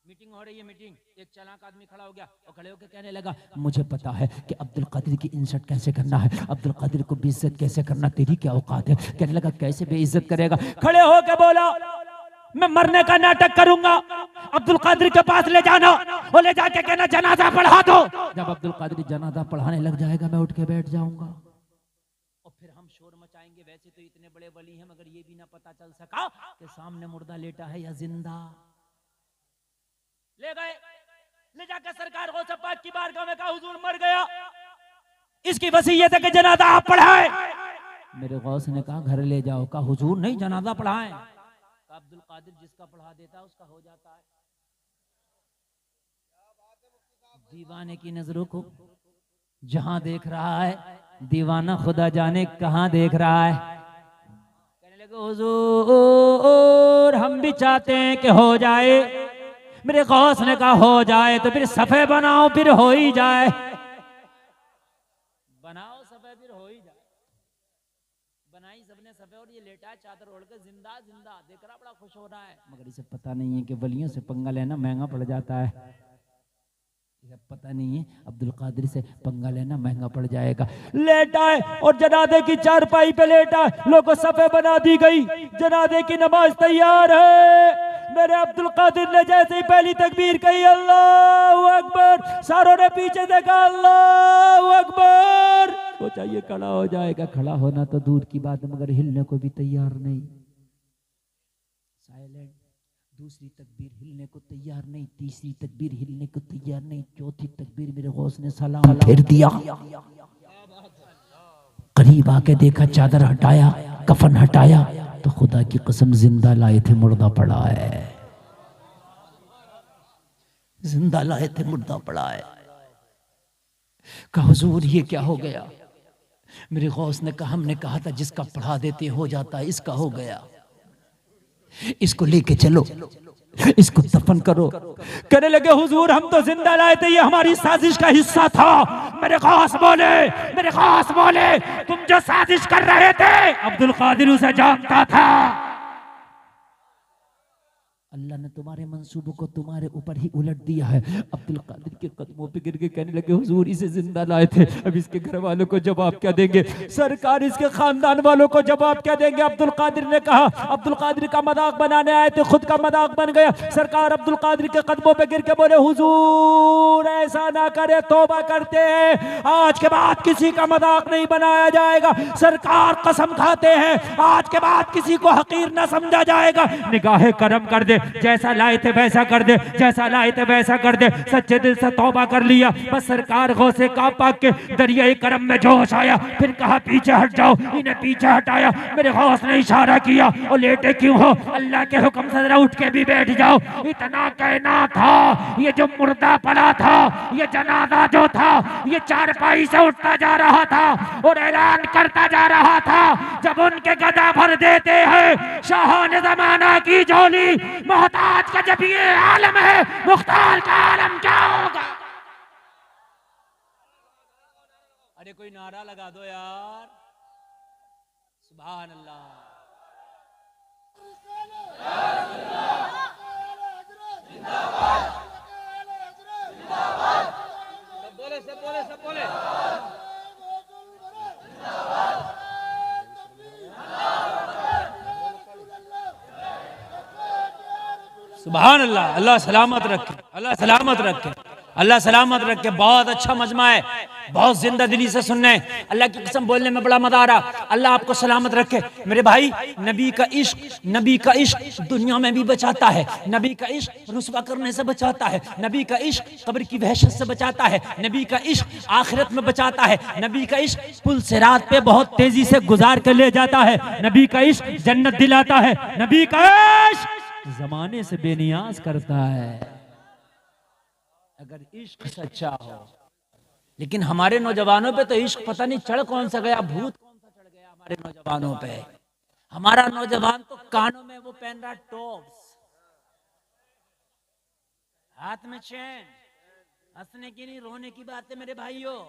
मीटिंग हो रही है, मीटिंग, एक चालाक आदमी खड़ा हो गया और खड़े होकर कहने लगा, मुझे पता है कि अब्दुल कादिर की इंसल्ट कैसे करना है, अब्दुल कादिर को बेइज्जत कैसे करना, तेरी क्या औकात है। कहने लगा कैसे बेइज्जत करेगा? खड़े होकर बोला, मैं मरने का नाटक करूंगा, अब्दुल कादिर के पास ले जाना और ले जाके कहना जनाजा पढ़ा दो। जब अब्दुल कादिर जनाजा पढ़ाने लग जाएगा मैं उठ के बैठ जाऊंगा और फिर हम शोर मचाएंगे। वैसे तो इतने बड़े वली हैं, मगर ये भी ना पता चल सका कि सामने मुर्दा लेटा है या जिंदा। ले गए, ले जाकर सरकार गौसे पाक की बारगाह में कहा, हुजूर मर गया, इसकी वसीयत है कि जनाजा आप पढ़ाएं। मेरे गौस ने कहा घर ले जाओ। कहा हुजूर नहीं, जनाजा पढ़ाएं। अब्दुल कादिर जिसका पढ़ा देता है उसका हो जाता है। दीवाने की नजरों को जहां देख रहा है, दीवाना खुदा जाने कहां देख रहा है। कहने लगे हुजूर हम भी चाहते हैं कि हो जाए। मेरे गौस ने कहा हो जाए तो फिर सफे बनाओ, फिर हो ही जाए। बनाओ सफे, फिर हो ही जाए। बनाई सबने सफे और ये लेटा है चादर ओढ़ के, जिंदा जिंदा देख रहा, बड़ा खुश हो रहा है। मगर इसे पता नहीं है कि वलियों से पंगा लेना महंगा पड़ जाता है। इसे पता नहीं है अब्दुल कादिर से पंगा लेना महंगा पड़ जाएगा। लेटा है और जनाजे की चारपाई पे लेटा है, लोगों सफे बना दी गई, जनाजे की नमाज तैयार है। मेरे अब्दुल कादिर ने जैसे ही पहली तकबीर कही अल्लाहू अकबर, सारों ने पीछे देखा अल्लाहू अकबर। सोचा ये खड़ा हो जाएगा, खड़ा होना तो दूर की बात है, मगर हिलने को भी तैयार नहीं। साइलेंट। दूसरी तकबीर हिलने को तैयार नहीं, तीसरी तकबीर हिलने को तैयार नहीं, चौथी तकबीर मेरे गौस ने सलाम फेर दिया। करीब आके देखा, चादर हटाया, कफन हटाया, तो खुदा की कसम जिंदा लाए थे मुर्दा पड़ा है। जिंदा लाए थे मुर्दा पड़ा है। कहा हुजूर ये क्या हो गया? मेरे गौस ने कहा हमने कहा था जिसका पढ़ा देते हो जाता है, इसका हो गया, इसको लेके चलो, इसको दफन करो। कहने लगे हुजूर हम तो जिंदा लाए थे, ये हमारी साजिश का हिस्सा था। मेरे खास बोले तुम जो साजिश कर रहे थे अब्दुल कादिर उसे जानता था। अल्लाह ने तुम्हारे मंसूबों को तुम्हारे ऊपर ही उलट दिया है। अब्दुल कादिर के कदमों पे गिर के कहने लगे हुजूर इसे जिंदा लाए थे, अब इसके घर वालों को जवाब क्या देंगे? सरकार इसके खानदान वालों को जवाब क्या देंगे? अब्दुल कादिर ने कहा, अब्दुल कादिर का मजाक बनाने आए थे, खुद का मजाक बन गया। सरकार अब्दुल कादिर के कदमों पे गिर के बोले हुजूर ऐसा ना करे, तौबा करते हैं, आज के बाद किसी का मजाक नहीं बनाया जाएगा। सरकार कसम खाते हैं आज के बाद किसी को हकीर ना समझा जाएगा। निगाहे करम कर दे, जैसा लाए थे वैसा कर दे, जैसा लाए थे वैसा कर दे। सच्चे दिल से तौबा कर लिया। बस सरकार गौसे काब पाक के दरियाए करम में जोश आया, फिर कहा पीछे हट जाओ। इन्हें पीछे हटाया। मेरे गौस ने इशारा किया, और लेटे क्यों हो? अल्लाह के हुक्म से जरा उठ के भी बैठ जाओ। इतना कहना था, ये जो मुर्दा पड़ा था, ये जनाजा जो था, ये चारपाई से उठता जा रहा था और ऐलान करता जा रहा था, जब उनके गदा भर देते हैं शाहान जमाना की झोली, मोहताज का जब ये आलम है, मुख्तार का आलम क्या होगा? अरे कोई नारा लगा दो यार, सुभान अल्लाह। सुभान अल्लाह, अल्लाह सलामत रखे, अल्लाह सलामत रखे, अल्लाह सलामत रखे। बहुत अच्छा मजमा है, बहुत जिंदा दिली से सुनने, अल्लाह की कसम बोलने में बड़ा मजा आ रहा। अल्लाह आपको सलामत रखे मेरे भाई। नबी का इश्क दुनिया में भी बचाता है, नबी का इश्क रुसवा करने से बचाता है, नबी का इश्क कब्र की वहशत से बचाता है, नबी का इश्क आखिरत में बचाता है, नबी का इश्क पुल सिरात पे बहुत तेजी से गुजार कर ले जाता है, नबी का इश्क जन्नत दिलाता है, नबी का इश्क जमाने से बेनियाज करता है अगर इश्क सच्चा हो। लेकिन हमारे नौजवानों पे तो इश्क पता नहीं चढ़ कौन सा गया, भूत कौन सा चढ़ गया हमारे नौजवानों पे। हमारा नौजवान तो कानों में वो पहन रहा टॉप्स, हाथ में चैन, हंसने की नहीं रोने की बात है मेरे भाइयों।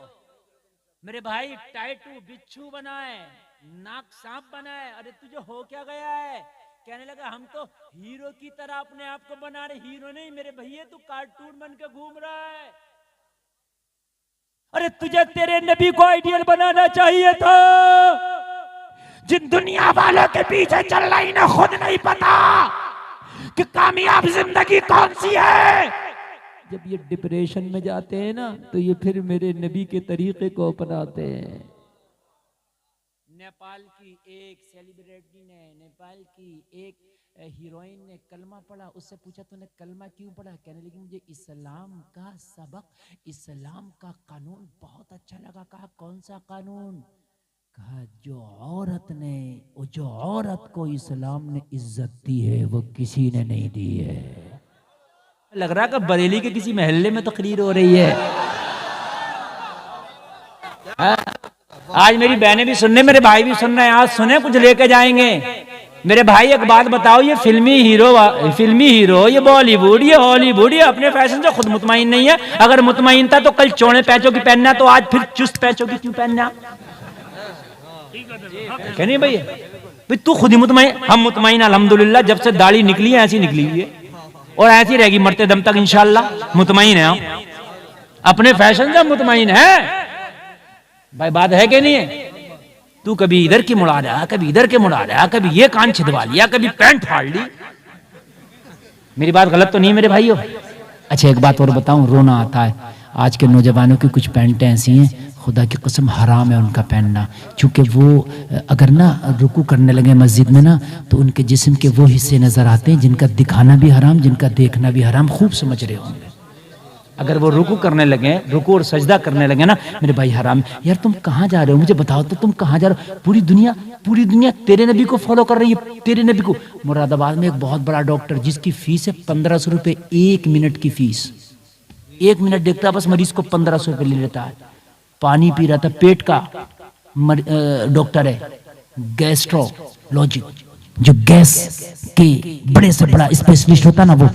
मेरे भाई टाइटू बिच्छू बनाए, नाक सांप बनाए, अरे तुझे हो क्या गया है? कहने लगा हम तो हीरो की तरह अपने आप को बना रहे। हीरो नहीं मेरे भैया, तू कार्टून बन के घूम रहा है। अरे तुझे तेरे नबी को आइडियल बनाना चाहिए था। जिन दुनिया वालों के पीछे चल रहा इन्हें खुद नहीं पता कि कामयाब जिंदगी कौन सी है। जब ये डिप्रेशन में जाते हैं ना तो ये फिर मेरे नबी के तरीके को अपनाते हैं। नेपाल की एक सेलिब्रिटी ने, नेपाल की एक हीरोइन ने कलमा पढ़ा। उससे पूछा तूने कलमा क्यों पढ़ा? कहने लगी मुझे इस्लाम का सबक, इस्लाम का कानून बहुत अच्छा लगा। कहा कौन सा कानून? कहा जो औरत को इस्लाम ने इज्जत दी है वो किसी ने नहीं दी है। लग रहा कि बरेली के किसी महल्ले में तकरीर हो रही है। आज मेरी बहनें भी सुनने, मेरे भाई भी सुन रहे हैं, आज सुने कुछ लेके जाएंगे। मेरे भाई एक बात बताओ, ये फिल्मी हीरो ये बॉलीवुड ये हॉलीवुड ये अपने फैशन से खुद मुतमईन नहीं है। अगर मुतमईन था तो कल चौड़े पैचों की पहनना, तो आज फिर चुस्त पैचों की क्यों पहनना? क्या नहीं भाई तू खुद ही मुतमईन, हम मुतमईन अल्हम्दुलिल्लाह। जब से दाढ़ी निकली है ऐसी निकली हुई है और ऐसी रहेगी मरते दम तक इंशाअल्लाह। मुतमईन है हम, अपने फैशन से मुतमईन है भाई। बात है कि नहीं है? तू कभी इधर की मुड़ा रहा, कभी इधर के मुड़ा रहा, कभी ये कान छिदवा लिया, कभी पैंट फाड़ ली। मेरी बात गलत तो नहीं मेरे भाइयों? अच्छा एक बात और बताऊं, रोना आता है। आज के नौजवानों की कुछ पैंटें ऐसी हैं खुदा की कसम हराम है उनका पहनना। क्योंकि वो अगर ना रुकू करने लगे मस्जिद में ना तो उनके जिस्म के वो हिस्से नजर आते हैं जिनका दिखाना भी हराम, जिनका देखना भी हराम। खूब समझ रहे होंगे। अगर वो रुकू करने लगे, रुकू और सजदा करने लगे ना मेरे भाई हराम। यार तुम कहाँ जा रहे हो? मुझे बताओ तो तुम कहाँ जा रहे हो? पूरी दुनिया तेरे नबी को फॉलो कर रही है, तेरे नबी को। मुरादाबाद में एक बहुत बड़ा डॉक्टर जिसकी फीस है 1500 रुपए 1 मिनट की फीस। 1 मिनट देखता बस मरीज को 1500 रुपए ले लेता है। पानी पी रहा था, पेट का डॉक्टर है, गैस्ट्रोलॉजी, जो गैस के बड़े से बड़ा स्पेशलिस्ट होता ना, वो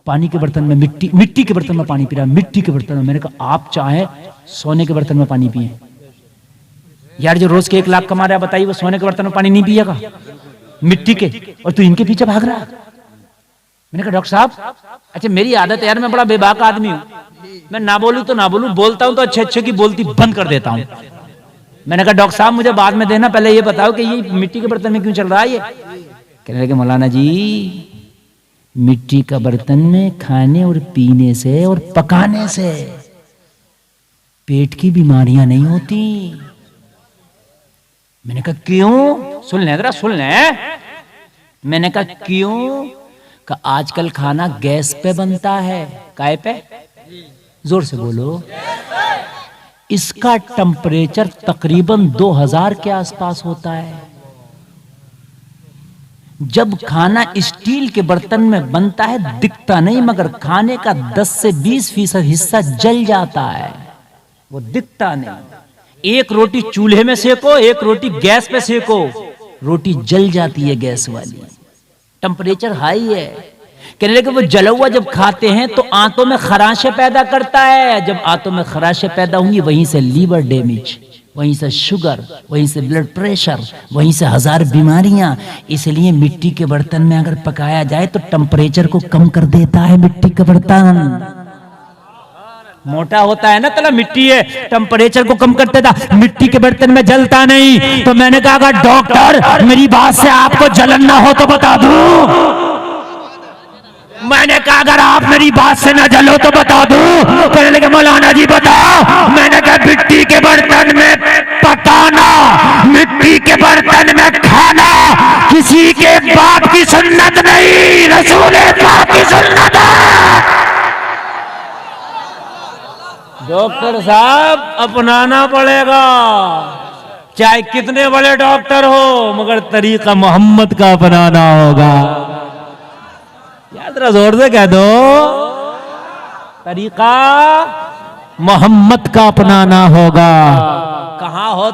पानी के बर्तन में मिट्टी के बर्तन में पानी पी रहा है, मिट्टी के बर्तन में। मैंने कहा आप चाहे सोने के बर्तन में पानी पिए। यार जो रोज के 1 लाख कमा रहा है बताइए वो सोने के बर्तन में पानी नहीं पिएगा, मिट्टी के, और तू इनके पीछे भाग रहा है। मैंने कहा डॉक्टर साहब, अच्छा मेरी आदत है यार, मैं बड़ा बेबाक आदमी हूँ, मैं ना बोलूं तो ना बोलूं, बोलता हूं तो अच्छे की बोलती बंद कर देता हूं। मैंने कहा डॉक्टर साहब मुझे बाद में देना, पहले ये बताओ कि ये मिट्टी के बर्तन में क्यों चल रहा है ये? कहने लगे मौलाना जी मिट्टी का बर्तन में खाने और पीने से और पकाने से पेट की बीमारियां नहीं होती। मैंने कहा क्यों? सुन ले जरा, सुन ले। मैंने कहा क्यों? का आजकल खाना गैस पे बनता है। काय पे? जोर से बोलो। इसका टेम्परेचर तकरीबन 2000 के आसपास होता है। जब खाना स्टील के बर्तन में बनता है दिखता नहीं, मगर खाने का 10 से 20% हिस्सा जल जाता है, वो दिखता नहीं। एक रोटी चूल्हे में सेको, एक रोटी गैस पे सेको, रोटी जल जाती है गैस वाली, टेम्परेचर हाई है। कहने लगे वो जला हुआ जब खाते हैं तो आंतों में खराशें पैदा करता है। जब आंतों में खराशें पैदा होंगी वहीं से लीवर डैमेज, वहीं से शुगर, वहीं से ब्लड प्रेशर, वहीं से 1000 बीमारियां। इसलिए मिट्टी के बर्तन में अगर पकाया जाए तो टेम्परेचर को कम कर देता है मिट्टी का बर्तन। मोटा होता है ना तला, मिट्टी है, टेम्परेचर को कम कर देता, मिट्टी के बर्तन में जलता नहीं। तो मैंने कहा अगर डॉक्टर मेरी बात से आपको जलन ना हो तो बता दूं। मैंने कहा अगर आप मेरी बात से न जलो तो बता दूं। कहने लगे मौलाना जी बताओ। मैंने कहा मिट्टी के बर्तन में पकाना, मिट्टी के बर्तन में खाना किसी के बाप की सुन्नत नहीं, रसूल पाक की सुन्नत है। डॉक्टर साहब अपनाना पड़ेगा, चाहे कितने बड़े डॉक्टर हो, मगर तरीका मोहम्मद का अपनाना होगा। याद जरा जोर से कह दो, तरीका मोहम्मद का अपनाना होगा। कहां हो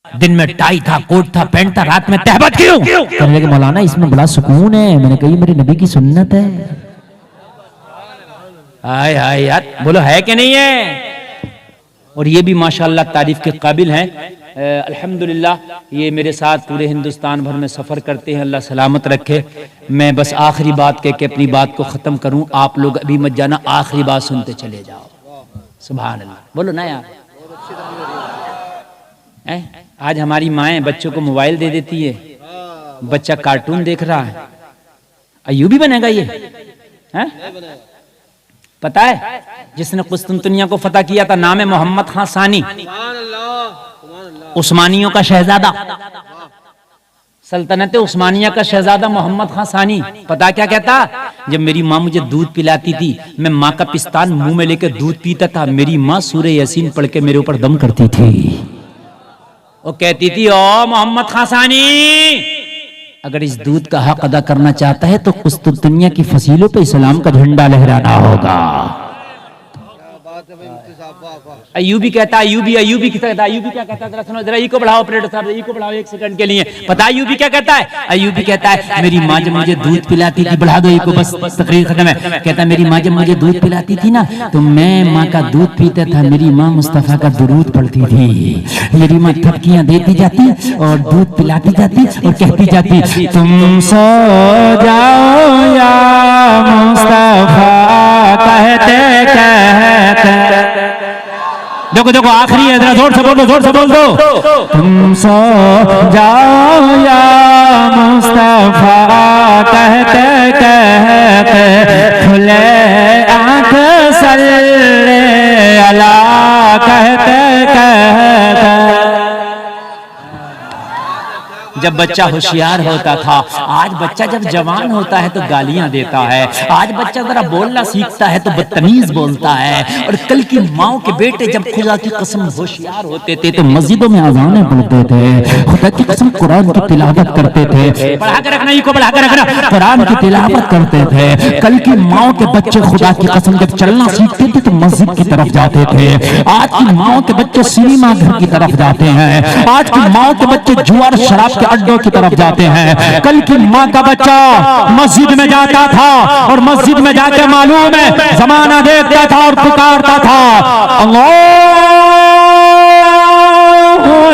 दिन में टाई था, कोट था, पैंट था, रात में तहबत क्यों? कहने लगे मौलाना इसमें बड़ा सुकून है। मैंने कही मेरे नबी की सुन्नत है। हाय हाय यार, बोलो है कि नहीं है? और ये भी माशाअल्लाह तारीफ के काबिल हैं। अल्हम्दुलिल्लाह ये मेरे साथ पूरे हिंदुस्तान भर में सफर करते हैं, अल्लाह सलामत रखे। मैं बस आखिरी बात कह के अपनी बात को खत्म करूं, आप लोग अभी मत जाना, आखिरी बात सुनते चले जाओ। सुभान अल्लाह, बोलो ना यार। आज हमारी माएँ बच्चों को मोबाइल दे देती है, बच्चा कार्टून देख रहा है। अय्यूबी बनेगा ये है? पता है जिसने कुस्तुनतुनिया को फतह किया था, नाम है मोहम्मद खान सानी, उस्मानियों का शहजादा, सल्तनत उस्मानिया का शहजादा मोहम्मद खान सानी। पता क्या कहता? जब मेरी माँ मुझे दूध पिलाती थी, मैं माँ का पिस्तान मुंह में लेकर दूध पीता था, मेरी माँ सूरह यासीन पढ़ के मेरे ऊपर दम करती थी। वो कहती थी ओ मोहम्मद खान सानी, अगर इस दूध का हक अदा करना चाहता है तो कुस्तुनतुनिया की फसीलों पे इस्लाम का झंडा लहराना होगा। अय्यूबी कहता, अय्यूबी क्या कहता है? जरा सुनो, जरा ई को बढ़ाओ ऑपरेटर साहब, ई को बढ़ाओ एक सेकंड के लिए। पता अय्यूबी क्या कहता है? अय्यूबी कहता है मेरी माँ जब मुझे दूध पिलाती थी, बढ़ा दो ई को, बस तकरीर खत्म है। कहता है मेरी माँ जब मुझे दूध पिलाती थी ना, तो मैं माँ का दूध पीता था, मेरी माँ मुस्तफा का दुरूद पढ़ती थी। मेरी माँ थपकियां देती जाती और दूध पिलाती जाती और कहती जाती तुम सो जाओ या मुस्तफा कहते कहते। देखो देखो आखिरी है, जरा जोर से बोल दो, जोर से बोल दो। तुम सो जाओ या मुस्तफा कहते कहते, खुले आंख सल्ले अला कहते कहते। जब बच्चा होशियार होता था, आज बच्चा जब जवान होता है तो गालियां देता है। आज बच्चा जरा बोलना सीखता है तो बदतमीज बोलता है। और कल की माओ के बेटे जब खुदा की कसम होशियार होते थे तो मस्जिदों में अज़ानें पढ़ते थे, खुदा की कसम कुरान की तिलावत करते थे। बढ़ा के रखना, इको बढ़ा के रखना, कुरान की तिलावत करते थे। कल की माओ के बच्चे खुदा की कसम जब चलना सीखते थे तो मस्जिद की तरफ जाते थे। आज की माओ के बच्चे सिनेमा घर की तरफ जाते हैं। आज की माओ के बच्चे जुआ और शराब अड्डों की तरफ जाते हैं। कल की माँ का बच्चा मस्जिद में जाता था और मस्जिद में जाके मालूम है जमाना देखता था और पुकारता था अल्लाह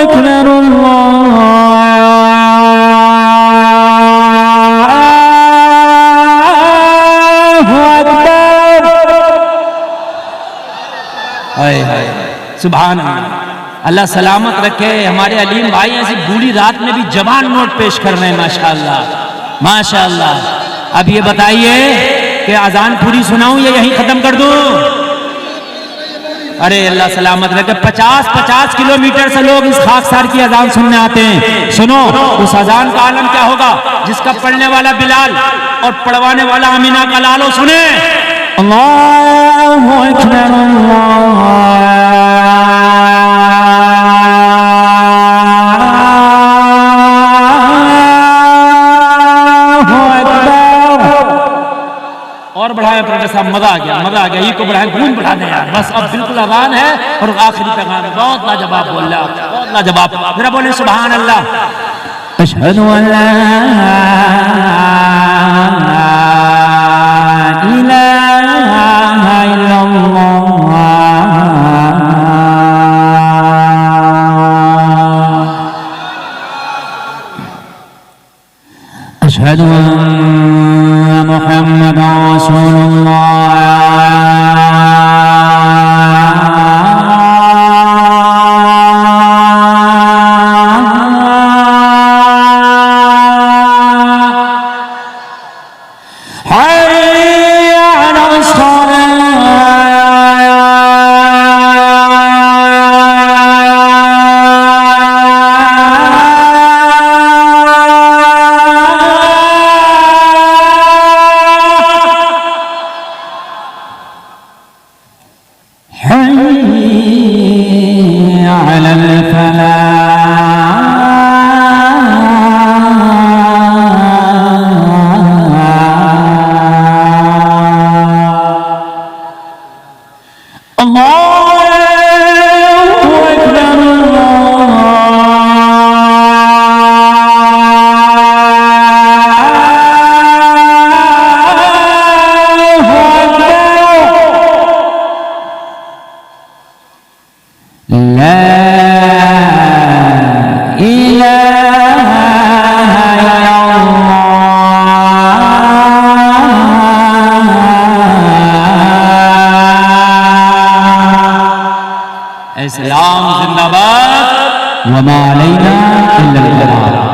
अकबर अल्लाह सुभान अल्लाह। अल्लाह सलामत रखे। हमारे अलीम भाई ऐसी बूढ़ी रात में भी जवान नोट पेश कर रहे हैं, माशाअल्लाह माशाअल्लाह। अब ये बताइए कि अजान पूरी सुनाऊं या यहीं खत्म कर दूं? अरे अल्लाह सलामत रखे। 50-50 किलोमीटर से लोग इस खाकसार की अजान सुनने आते हैं। सुनो उस अजान का आलम क्या होगा जिसका पढ़ने वाला बिलाल और पढ़वाने वाला अमीना का लालो। सुने अल्लाहु अकबर और बढ़ाएं प्रोफेसर साहब, मजा आ गया, ये को बढ़ाएं, गूंज बढ़ा दें यार। बस अब बिल्कुल अजान है और आखिरी पैगाम है। बहुत लाजवाब बोल रहा है, बहुत लाजवाब। जरा बोले सुभान अल्लाह। अशहदु अल्ला इलाहा इल्लल्लाह अशहदु अन्न मुहम्मदन इस्लाम जिंदाबाद, वमा अलैना इल्लल बलाग।